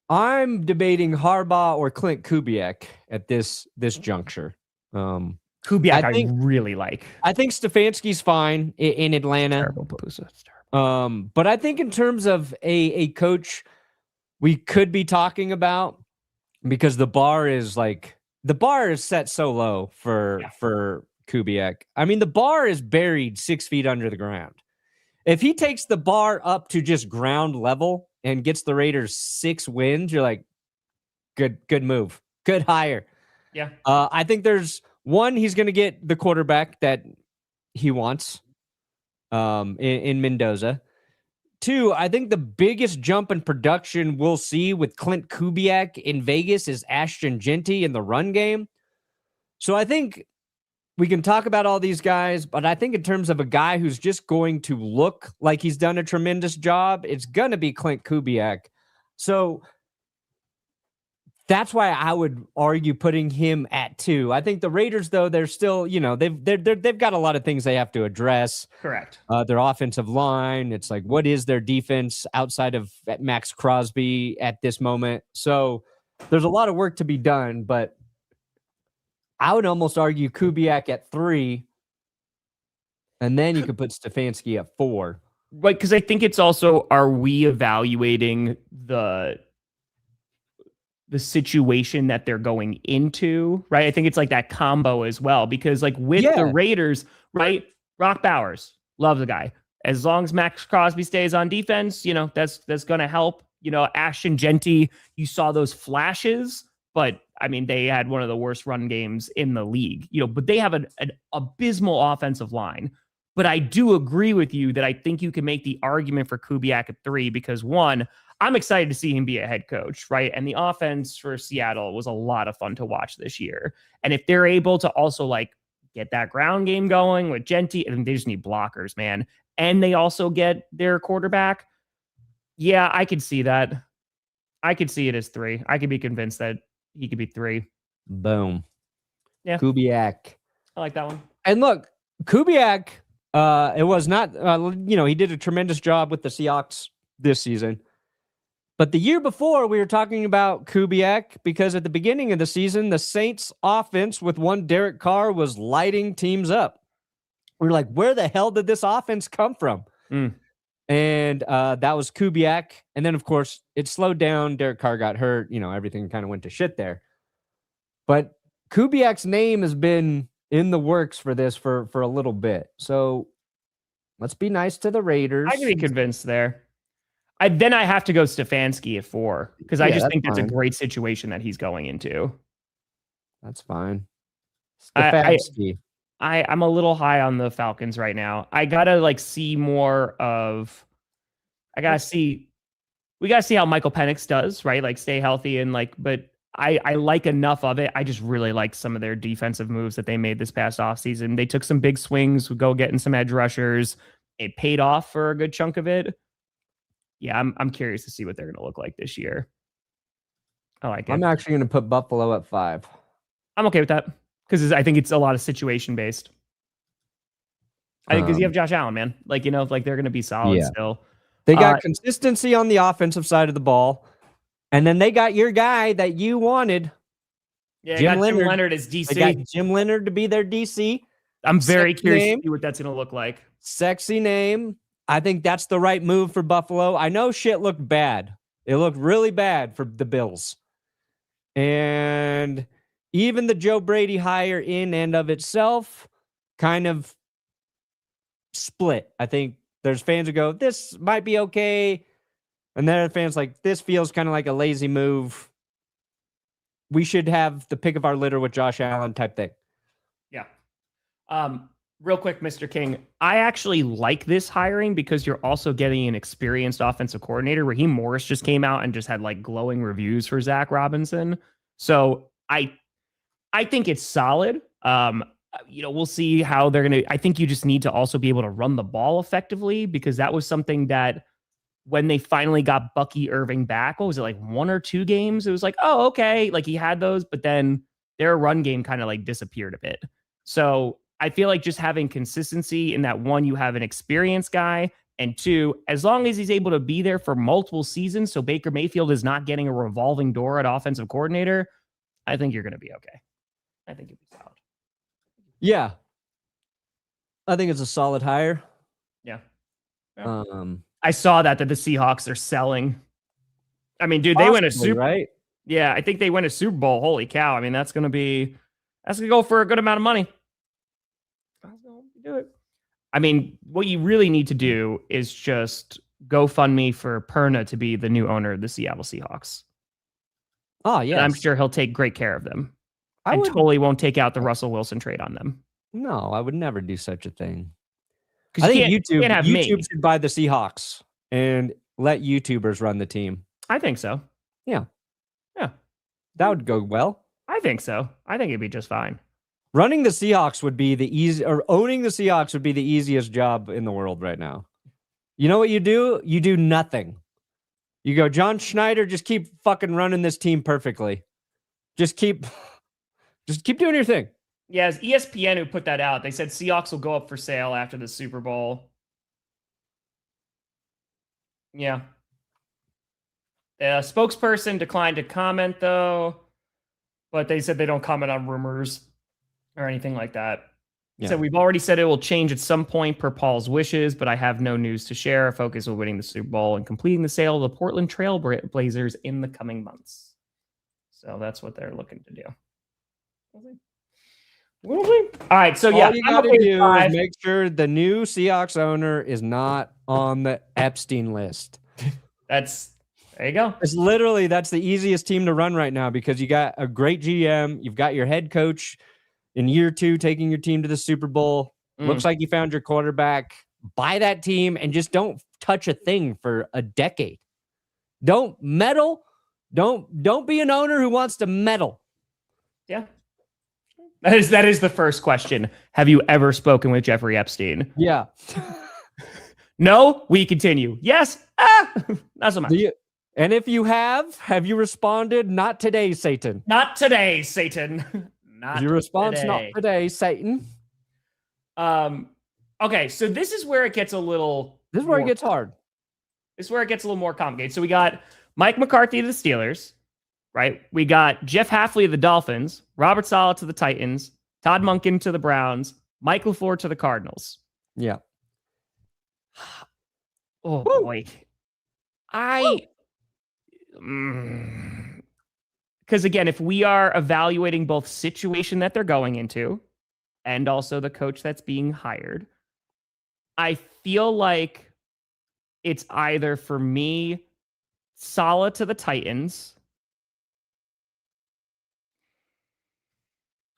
I'm debating Harbaugh or Klint Kubiak at this juncture. Kubiak, I really like. I think Stefanski's fine in Atlanta. Terrible. It's terrible. But I think in terms of a coach we could be talking about, because the bar is set so low for Kubiak. I mean, the bar is buried 6 feet under the ground. If he takes the bar up to just ground level and gets the Raiders 6 wins, you're like, good move, good hire. Yeah. I think there's one, he's going to get the quarterback that he wants in Mendoza. 2, I think the biggest jump in production we'll see with Klint Kubiak in Vegas is Ashton Genty in the run game. So I think we can talk about all these guys, but I think in terms of a guy who's just going to look like he's done a tremendous job, it's going to be Klint Kubiak. So that's why I would argue putting him at 2. I think the Raiders, though, they're still, they've got a lot of things they have to address. Correct. Their offensive line. It's like, what is their defense outside of Max Crosby at this moment? So there's a lot of work to be done, but I would almost argue Kubiak at 3, and then you could put Stefanski at 4. Right, because I think it's also, are we evaluating the situation that they're going into, right? I think it's like that combo as well, because like with the Raiders, right? Brock Bowers, love the guy. As long as Max Crosby stays on defense, that's going to help. Ashton Genty, you saw those flashes, but I mean, they had one of the worst run games in the league, but they have an abysmal offensive line. But I do agree with you that I think you can make the argument for Kubiak at 3, because 1, I'm excited to see him be a head coach, right? And the offense for Seattle was a lot of fun to watch this year. And if they're able to also like get that ground game going with Genty, and they just need blockers, man. And they also get their quarterback. Yeah, I could see that. I could see it as 3. I could be convinced that he could be 3. Boom. Yeah. Kubiak. I like that one. And look, Kubiak, it was not, he did a tremendous job with the Seahawks this season. But the year before, we were talking about Kubiak because at the beginning of the season, the Saints offense with one Derek Carr was lighting teams up. We were like, where the hell did this offense come from? And that was Kubiak. And then, of course, it slowed down. Derek Carr got hurt. Everything kind of went to shit there. But Kubiak's name has been in the works for this for a little bit. So let's be nice to the Raiders. I can be convinced there. Then I have to go Stefanski at 4, because I just think that's a great situation that he's going into. That's fine. Stefanski. I'm a little high on the Falcons right now. I gotta see more of. We gotta see how Michael Penix does, right? Like stay healthy and but I like enough of it. I just really like some of their defensive moves that they made this past offseason. They took some big swings, go getting some edge rushers. It paid off for a good chunk of it. Yeah, I'm curious to see what they're going to look like this year. I like it. I'm actually going to put Buffalo at 5. I'm okay with that because I think it's a lot of situation based. I think because you have Josh Allen, man. They're going to be solid still. They got consistency on the offensive side of the ball, and then they got your guy that you wanted. Yeah, Jim Leonard as DC. They got Jim Leonard to be their DC. I'm very curious to see what that's going to look like. Sexy name. I think that's the right move for Buffalo. I know shit looked bad. It looked really bad for the Bills. And even the Joe Brady hire in and of itself kind of split. I think there's fans who go, this might be okay. And there are fans like, this feels kind of like a lazy move. we should have the pick of our litter with Josh Allen type thing. Yeah. Real quick, Mr. King, I actually like this hiring because you're also getting an experienced offensive coordinator. Raheem Morris just came out and just had like glowing reviews for Zach Robinson. So I think it's solid. We'll see how they're going to, I think you just need to also be able to run the ball effectively, because that was something that when they finally got Bucky Irving back, what was it, like 1 or 2 games? It was like, oh, okay. Like he had those, but then their run game kind of like disappeared a bit. So I feel like just having consistency in that, one, you have an experienced guy, and 2, as long as he's able to be there for multiple seasons, so Baker Mayfield is not getting a revolving door at offensive coordinator, I think you're going to be okay. I think you'll be solid. Yeah. I think it's a solid hire. Yeah. I saw that the Seahawks are selling. I mean, dude, they win a Super Bowl, right? Yeah, I think they win a Super Bowl. Holy cow. I mean, that's going to go for a good amount of money. Do it. I mean, what you really need to do is just GoFundMe for Perna to be the new owner of the Seattle Seahawks. Oh, yeah. I'm sure he'll take great care of them. Totally won't take out the Russell Wilson trade on them. No, I would never do such a thing. I think YouTube should buy the Seahawks and let YouTubers run the team. I think so. Yeah. Yeah. That would go well. I think so. I think it'd be just fine. Running the Seahawks would be owning the Seahawks would be the easiest job in the world right now. You know what you do? You do nothing. You go, John Schneider, just keep fucking running this team perfectly. Just keep doing your thing. Yeah, it's ESPN who put that out. They said Seahawks will go up for sale after the Super Bowl. Yeah. The spokesperson declined to comment, though, but they said they don't comment on rumors or anything like that. Yeah. So we've already said it will change at some point per Paul's wishes, but I have no news to share. Our focus on winning the Super Bowl and completing the sale of the Portland Trail Blazers in the coming months. So that's what they're looking to do. All right, so yeah, all you gotta do is make sure the new Seahawks owner is not on the Epstein list. There you go. That's the easiest team to run right now, because you got a great GM, you've got your head coach in year 2 taking your team to the Super Bowl. Looks like you found your quarterback. Buy that team and just don't touch a thing for a decade. Don't meddle. Don't be an owner who wants to meddle. Yeah. That is the first question. Have you ever spoken with Jeffrey Epstein? Yeah. No, we continue. Yes. Not so much. And if you have you responded? Not today, Satan. Not today, Satan. Not your response, today. Not today, Satan. Okay, so this is where it gets a little... This is where it gets hard. This is where it gets a little more complicated. So we got Mike McCarthy to the Steelers, right? We got Jeff Hafley of the Dolphins, Robert Saleh to the Titans, Todd Monken to the Browns, Mike LaFleur to the Cardinals. Yeah. Oh, boy. Because again, if we are evaluating both situation that they're going into and also the coach that's being hired, I feel like it's either, for me, Saleh to the Titans,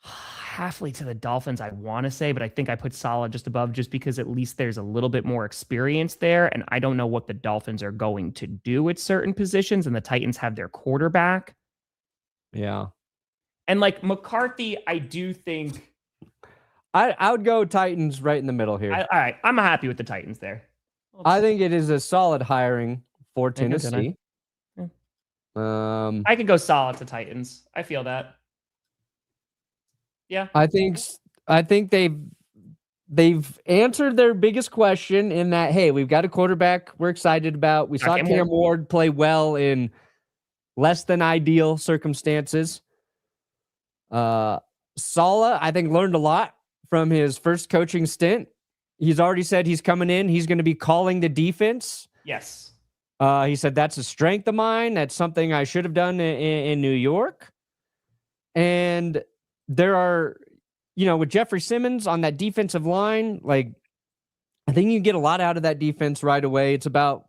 Hafley to the Dolphins, I want to say, but I think I put Saleh just above, just because at least there's a little bit more experience there, and I don't know what the Dolphins are going to do at certain positions, and the Titans have their quarterback. Yeah. And like McCarthy, I do think... I would go Titans right in the middle here. All right, I'm happy with the Titans there. I think it is a solid hiring for Tennessee. I could go solid to Titans. I feel that. Yeah. I think they've answered their biggest question in that, hey, we've got a quarterback we're excited about. We saw Cam Ward play well in less than ideal circumstances. Saleh, I think, learned a lot from his first coaching stint. He's already said he's coming in. He's going to be calling the defense. Yes. He said, that's a strength of mine. That's something I should have done in New York. And there are, with Jeffrey Simmons on that defensive line, like, I think you get a lot out of that defense right away. It's about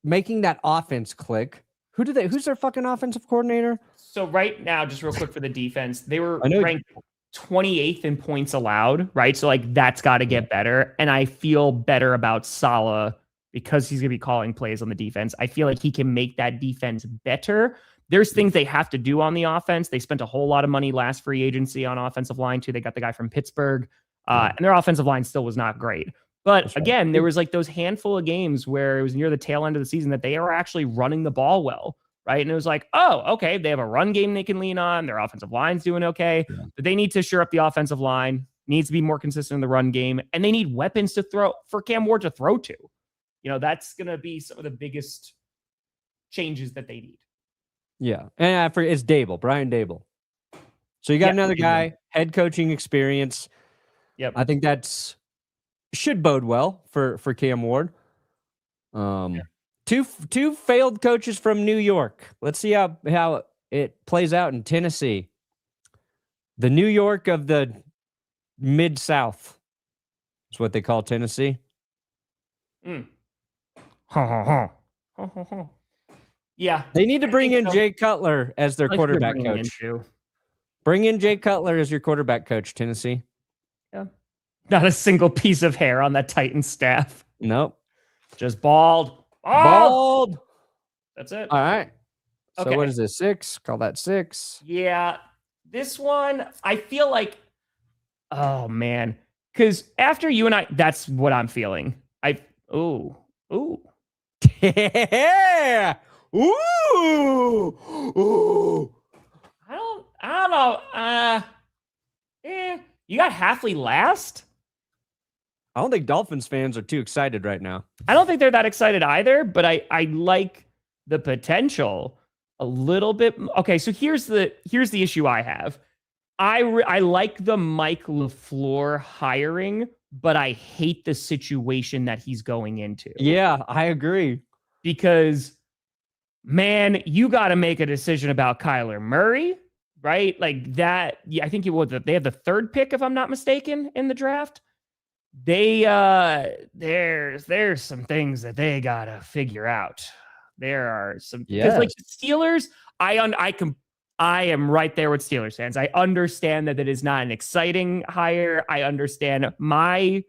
making that offense click. Who's their fucking offensive coordinator? So right now, just real quick for the defense, they were I know- ranked 28th in points allowed, right? So like that's got to get better. And I feel better about Saleh because he's going to be calling plays on the defense. I feel like he can make that defense better. There's things they have to do on the offense. They spent a whole lot of money last free agency on offensive line too. They got the guy from Pittsburgh, and their offensive line still was not great. But again, there was like those handful of games where it was near the tail end of the season that they were actually running the ball well, right? And it was like, oh, okay, they have a run game they can lean on. Their offensive line's doing okay, but they need to shore up the offensive line, needs to be more consistent in the run game, and they need weapons to throw for Cam Ward to throw to. You know, that's going to be some of the biggest changes that they need. Yeah. And I forget, it's Brian Dable. So you got another guy, head coaching experience. Yep. I think that's should bode well for Cam Ward. Two failed coaches from New York. Let's see how it plays out in Tennessee. The New York of the Mid-South is what they call Tennessee. Yeah. They need to bring in Jay Cutler as their quarterback coach. Bring in Jay Cutler as your quarterback coach, Tennessee. Yeah. Not a single piece of hair on that Titan staff. Nope. Just bald. Bald. That's it. All right. So Okay. what is this? 6? Call that 6. Yeah. This one, I feel like, oh man. Because after you and I, that's what I'm feeling. Ooh. Yeah. Ooh. I don't know. You got Halfley last? I don't think Dolphins fans are too excited right now. I don't think they're that excited either, but I like the potential a little bit. Okay, so here's the issue I have. I like the Mike LaFleur hiring, but I hate the situation that he's going into. Yeah, I agree. Because, man, you got to make a decision about Kyler Murray, right? Like that. Yeah, I think they have the 3rd pick, if I'm not mistaken, in the draft. They there's some things that they gotta figure out. There are some because like the Steelers, I am right there with Steelers fans. I understand that it is not an exciting hire. I understand my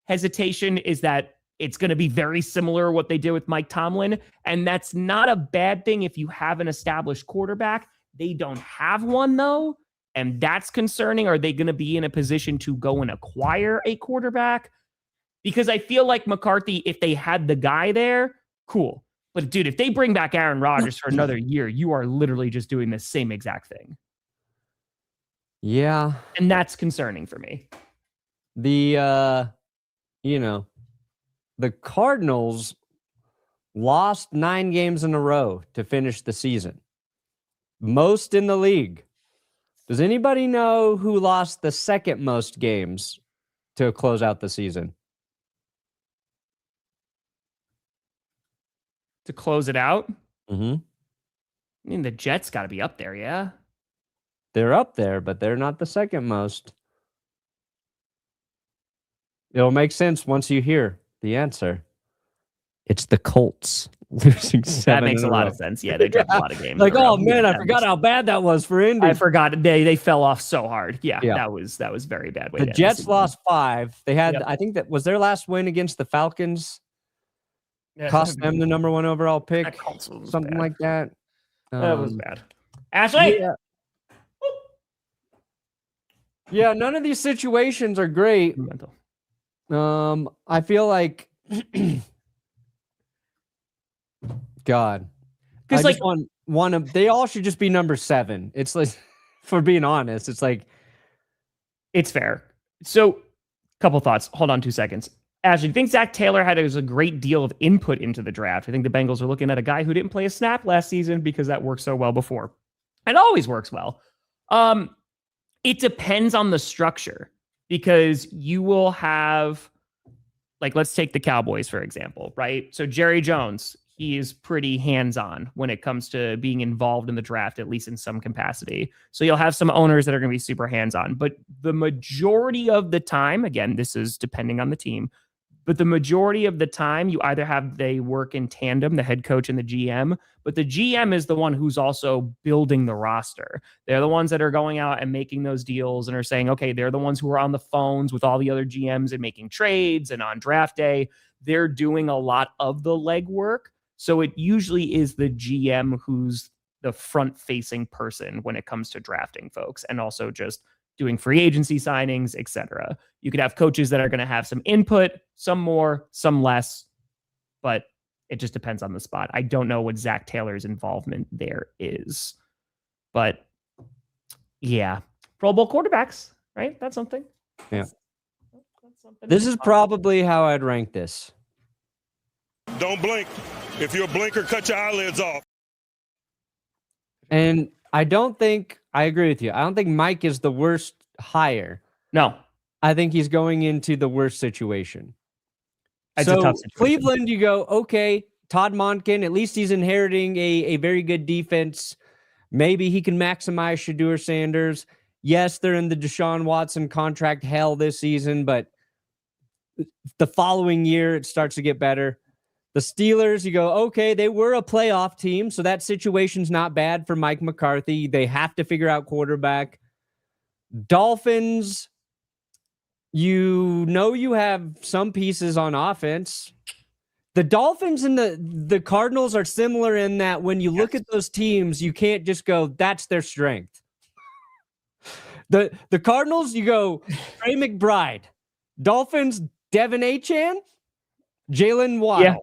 hesitation is that it's going to be very similar what they did with Mike Tomlin, and that's not a bad thing if you have an established quarterback. They don't have one though. And that's concerning. Are they going to be in a position to go and acquire a quarterback? Because I feel like McCarthy, if they had the guy there, cool. But dude, if they bring back Aaron Rodgers for another year, you are literally just doing the same exact thing. Yeah. And that's concerning for me. The Cardinals lost 9 games in a row to finish the season. Most in the league. Does anybody know who lost the 2nd most games to close out the season? To close it out? Mm-hmm. I mean, the Jets got to be up there, yeah? They're up there, but they're not the 2nd most. It'll make sense once you hear the answer. It's the Colts losing 7. That makes a lot of sense. Yeah, they dropped a lot of games. Like, oh man, I forgot how bad that was for Indy. I forgot they fell off so hard. Yeah. That was very bad. The Jets lost 5. They had, I think that was their last win against the Falcons. Yeah, cost them the number 1 overall pick, something bad. like that. That was bad. Ashley. Yeah, none of these situations are great. I feel like. God, because like one they all should just be number 7. It's like, for being honest, it's like it's fair. So, couple thoughts. Hold on 2 seconds. Ashley, do you think Zach Taylor had a great deal of input into the draft? I think the Bengals are looking at a guy who didn't play a snap last season because that worked so well before. It always works well. It depends on the structure because you will have, like, let's take the Cowboys, for example, right? So Jerry Jones, he is pretty hands-on when it comes to being involved in the draft, at least in some capacity. So you'll have some owners that are going to be super hands-on. But the majority of the time, again, this is depending on the team, But the majority of the time, you either they work in tandem, the head coach and the GM, but the GM is the one who's also building the roster. They're the ones that are going out and making those deals and are saying, okay, they're the ones who are on the phones with all the other GMs and making trades, and on draft day, they're doing a lot of the legwork. So it usually is the GM who's the front-facing person when it comes to drafting folks, and also just doing free agency signings, etc. You could have coaches that are going to have some input, some more, some less, but it just depends on the spot. I don't know what Zach Taylor's involvement there is, but yeah, Pro Bowl quarterbacks, right? That's something. Yeah. That's something. This is probably how I'd rank this. Don't blink. If you're a blinker, cut your eyelids off. And I agree with you. I don't think Mike is the worst hire. No. I think he's going into the worst situation. It's a tough situation. Cleveland, you go, okay, Todd Monken, at least he's inheriting a very good defense. Maybe he can maximize Shedeur Sanders. Yes, they're in the Deshaun Watson contract hell this season, but the following year it starts to get better. The Steelers, you go, okay, they were a playoff team, so that situation's not bad for Mike McCarthy. They have to figure out quarterback. Dolphins, you have some pieces on offense. The Dolphins and the Cardinals are similar in that when you look at those teams, you can't just go, that's their strength. The Cardinals, you go, Trey McBride. Dolphins, Devin Achane, Jalen Waddle. Yeah.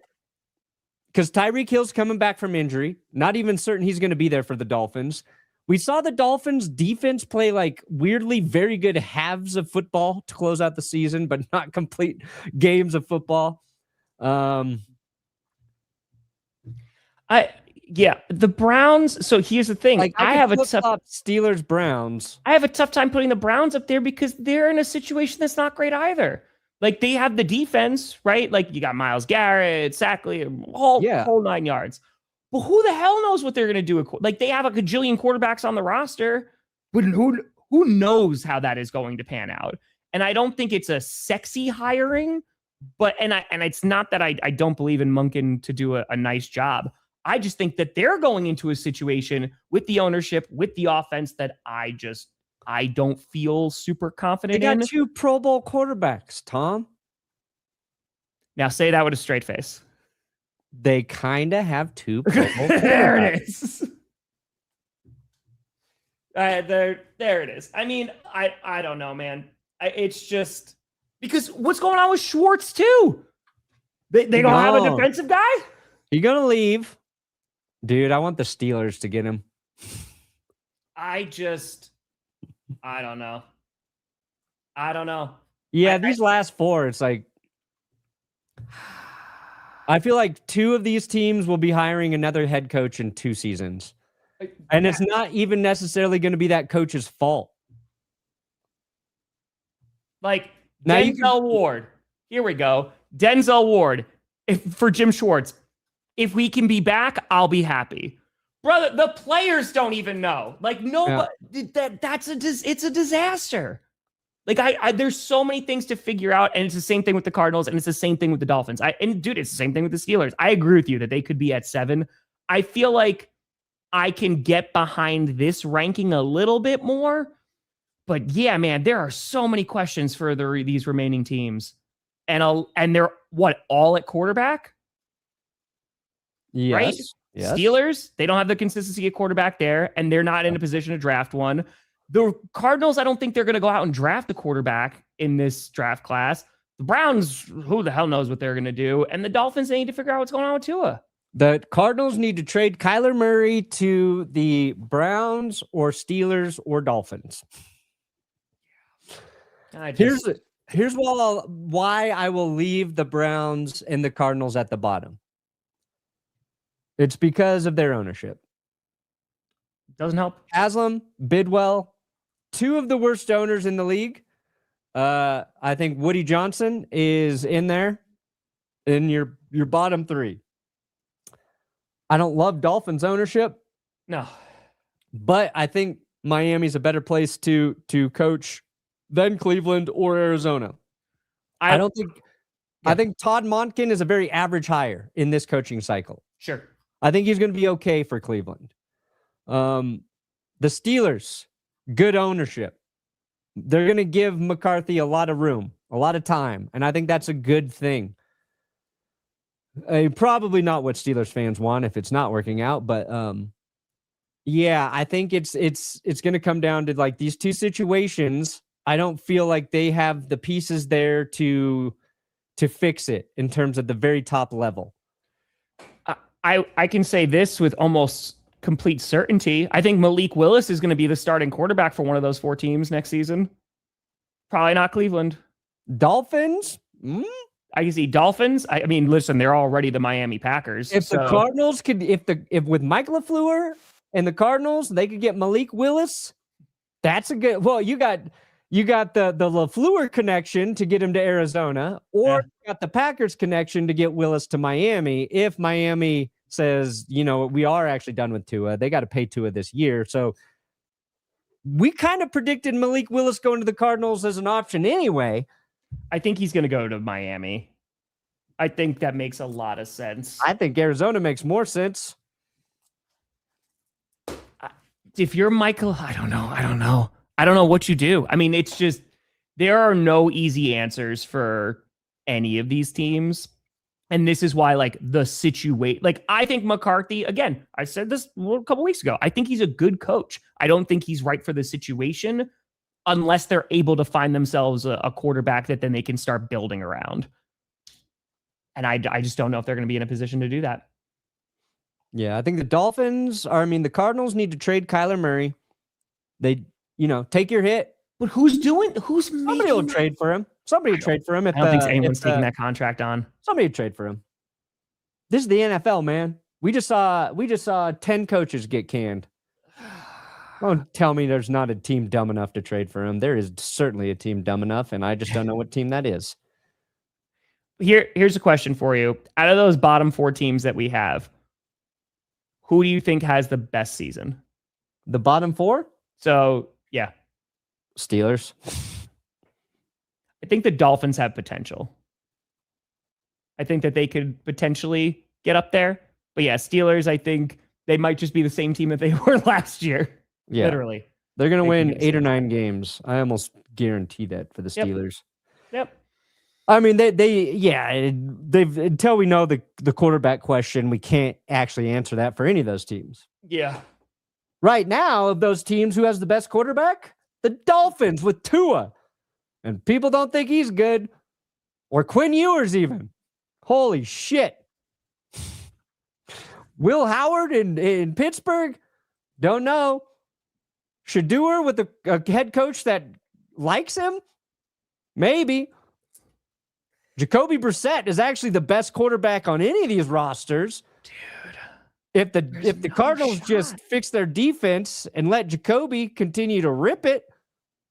Because Tyreek Hill's coming back from injury. Not even certain he's going to be there for the Dolphins. We saw the Dolphins defense play like weirdly very good halves of football to close out the season, but not complete games of football. The Browns. So here's the thing. I have a tough Steelers Browns. I have a tough time putting the Browns up there because they're in a situation that's not great either. Like, they have the defense, right? Like, you got Myles Garrett, Sackley, whole 9 yards. But who the hell knows what they're going to do? Like, they have a gajillion quarterbacks on the roster, but who knows how that is going to pan out? And I don't think it's a sexy hiring, but and it's not that I don't believe in Monken to do a nice job. I just think that they're going into a situation with the ownership, with the offense that I don't feel super confident in. They got 2 Pro Bowl quarterbacks, Tom. Now say that with a straight face. They kind of have 2 Pro Bowl quarterbacks. There it is. There it is. I mean, I don't know, man. It's just because what's going on with Schwartz too? They don't have a defensive guy? You're going to leave. Dude, I want the Steelers to get him. I don't know. Yeah, these last 4, it's like, I feel like 2 of these teams will be hiring another head coach in 2 seasons. And it's not even necessarily going to be that coach's fault. Like, now Denzel Ward. Here we go. Denzel Ward. For Jim Schwartz. If we can be back, I'll be happy. Brother, the players don't even know. Like, nobody. Yeah. It's a disaster. Like, there's so many things to figure out, and it's the same thing with the Cardinals, and it's the same thing with the Dolphins. Dude, it's the same thing with the Steelers. I agree with you that they could be at 7. I feel like I can get behind this ranking a little bit more, but yeah, man, there are so many questions for these remaining teams, and they're all at quarterback, yes. Right? Yes. Steelers, they don't have the consistency at quarterback there, and they're not in a position to draft one. The Cardinals, I don't think they're going to go out and draft a quarterback in this draft class. The Browns, who the hell knows what they're going to do? And the Dolphins, they need to figure out what's going on with Tua. The Cardinals need to trade Kyler Murray to the Browns or Steelers or Dolphins. Here's why I will leave the Browns and the Cardinals at the bottom. It's because of their ownership. Doesn't help. Haslam, Bidwell, 2 of the worst owners in the league. I think Woody Johnson is in there in your bottom 3. I don't love Dolphins ownership. No. But I think Miami's a better place to coach than Cleveland or Arizona. I don't think I think Todd Monken is a very average hire in this coaching cycle. Sure. I think he's going to be okay for Cleveland. The Steelers, good ownership. They're going to give McCarthy a lot of room, a lot of time, and I think that's a good thing. Probably not what Steelers fans want if it's not working out, but yeah, I think it's going to come down to like these two situations. I don't feel like they have the pieces there to fix it in terms of the very top level. I can say this with almost complete certainty. I think Malik Willis is going to be the starting quarterback for one of those 4 teams next season. Probably not Cleveland. Dolphins? I can see Dolphins. I mean, listen, they're already the Miami Packers. If the Cardinals could, if with Mike LaFleur and the Cardinals, they could get Malik Willis, that's a good. Well, you got the LaFleur connection to get him to Arizona, or you got the Packers connection to get Willis to Miami. If Miami says, we are actually done with Tua, they got to pay Tua this year. So we kind of predicted Malik Willis going to the Cardinals as an option anyway. I think he's going to go to Miami. I think that makes a lot of sense. I think Arizona makes more sense. If you're Michael, I don't know. I don't know what you do. I mean, it's just, there are no easy answers for any of these teams. And this is why, like, the situation, like, I think McCarthy, again, I said this a couple weeks ago, I think he's a good coach. I don't think he's right for the situation unless they're able to find themselves a quarterback that then they can start building around. And I just don't know if they're going to be in a position to do that. Yeah, I think the Cardinals need to trade Kyler Murray. They, take your hit. But somebody will trade for him. Somebody will trade for him. I don't think anyone's taking that contract on. Somebody will trade for him. This is the NFL, man. We just saw 10 coaches get canned. Don't tell me there's not a team dumb enough to trade for him. There is certainly a team dumb enough, and I just don't know what team that is. Here's a question for you. Out of those bottom 4 teams that we have, who do you think has the best season? The bottom 4? So, yeah. Steelers. I think the Dolphins have potential. I think that they could potentially get up there. But yeah, Steelers, I think they might just be the same team that they were last year. Yeah. Literally. They're going to win 8 or 9 games. I almost guarantee that for the Steelers. Yep. I mean, they've until we know the quarterback question, we can't actually answer that for any of those teams. Yeah. Right now, of those teams, who has the best quarterback? The Dolphins with Tua. And people don't think he's good. Or Quinn Ewers even. Holy shit. Will Howard in Pittsburgh? Don't know. Shadeur with a head coach that likes him? Maybe. Jacoby Brissett is actually the best quarterback on any of these rosters. Dude. If the Cardinals just fix their defense and let Jacoby continue to rip it,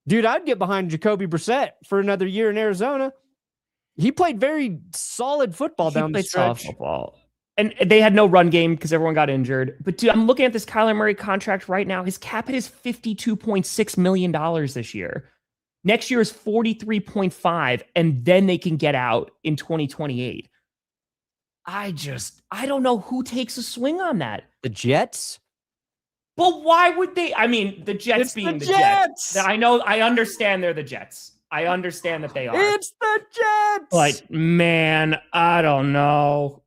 dude, I'd get behind Jacoby Brissett for another year in Arizona. He played very solid football down the stretch. Football. And they had no run game because everyone got injured. But dude, I'm looking at this Kyler Murray contract right now. His cap hit is $52.6 million this year. Next year is 43.5, and then they can get out in 2028. I don't know who takes a swing on that. The Jets? But why would they? I mean, the Jets it's being the Jets. I know, I understand they're the Jets. I understand that they are. It's the Jets! But man, I don't know.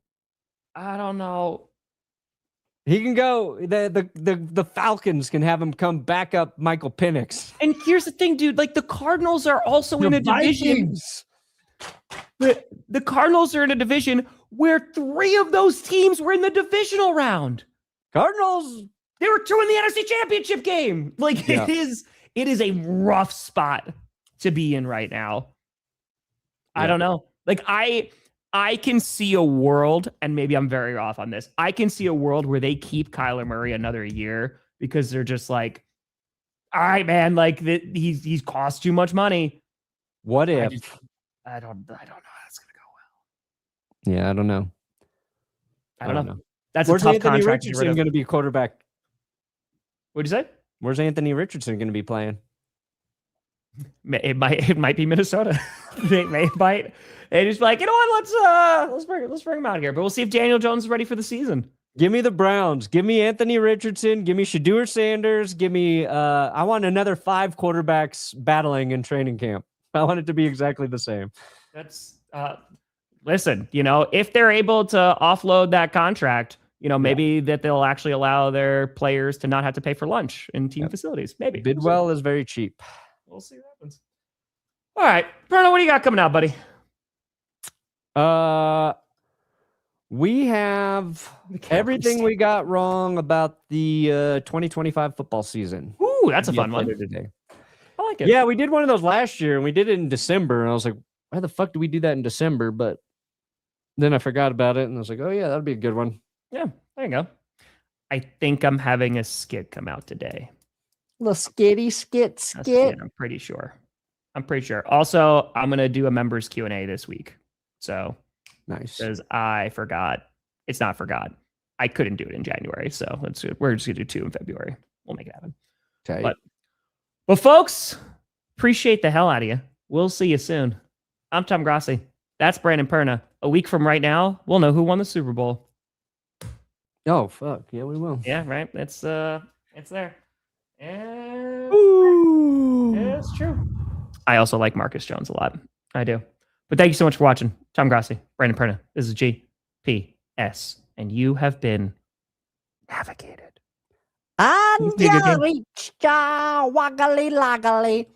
He can go. The Falcons can have him come back up Michael Penix. And here's the thing, dude. Like, the Cardinals are also in a division. The Cardinals are in a division where 3 of those teams were in the divisional round. Cardinals. They were 2 in the NFC Championship game. Like, yeah. It is a rough spot to be in right now. Yeah. I don't know. Like, I can see a world, and maybe I'm very off on this. I can see a world where they keep Kyler Murray another year because they're just like, all right, man, like he's cost too much money. What if? I don't know how that's gonna go well. Yeah, I don't know. I don't know. That's Where's a tough Anthony contract. Richardson going to be quarterback? What'd you say? Where's Anthony Richardson going to be playing? It might be Minnesota. They might. They just be like, you know what? Let's bring him out here. But we'll see if Daniel Jones is ready for the season. Give me the Browns. Give me Anthony Richardson. Give me Shedeur Sanders. Give me. I want another 5 quarterbacks battling in training camp. I want it to be exactly the same. That's listen. If they're able to offload that contract, maybe that they'll actually allow their players to not have to pay for lunch in team facilities. Maybe Bidwell is very cheap. We'll see what happens. All right, Perna, what do you got coming out, buddy? We have everything we got wrong about the 2025 football season. Ooh, that's a fun one today. I like it. Yeah, we did one of those last year, and we did it in December. And I was like, why the fuck do we do that in December? But then I forgot about it, and I was like, oh, yeah, that'd be a good one. Yeah, there you go. I think I'm having a skit come out today. Little skit. I'm pretty sure. Also, I'm going to do a members Q&A this week. So nice. Because I forgot. It's not forgot. I couldn't do it in January. So we're just going to do 2 in February. We'll make it happen. Okay. Well, folks, appreciate the hell out of you. We'll see you soon. I'm Tom Grossi. That's Brandon Perna. A week from right now, we'll know who won the Super Bowl. Oh, fuck. Yeah, we will. Yeah, right. It's there. And Ooh. it's true. I also like Marcus Jones a lot. I do. But thank you so much for watching. Tom Grossi, Brandon Perna. This is GPS. And you have been navigated. And reached waggly laggly.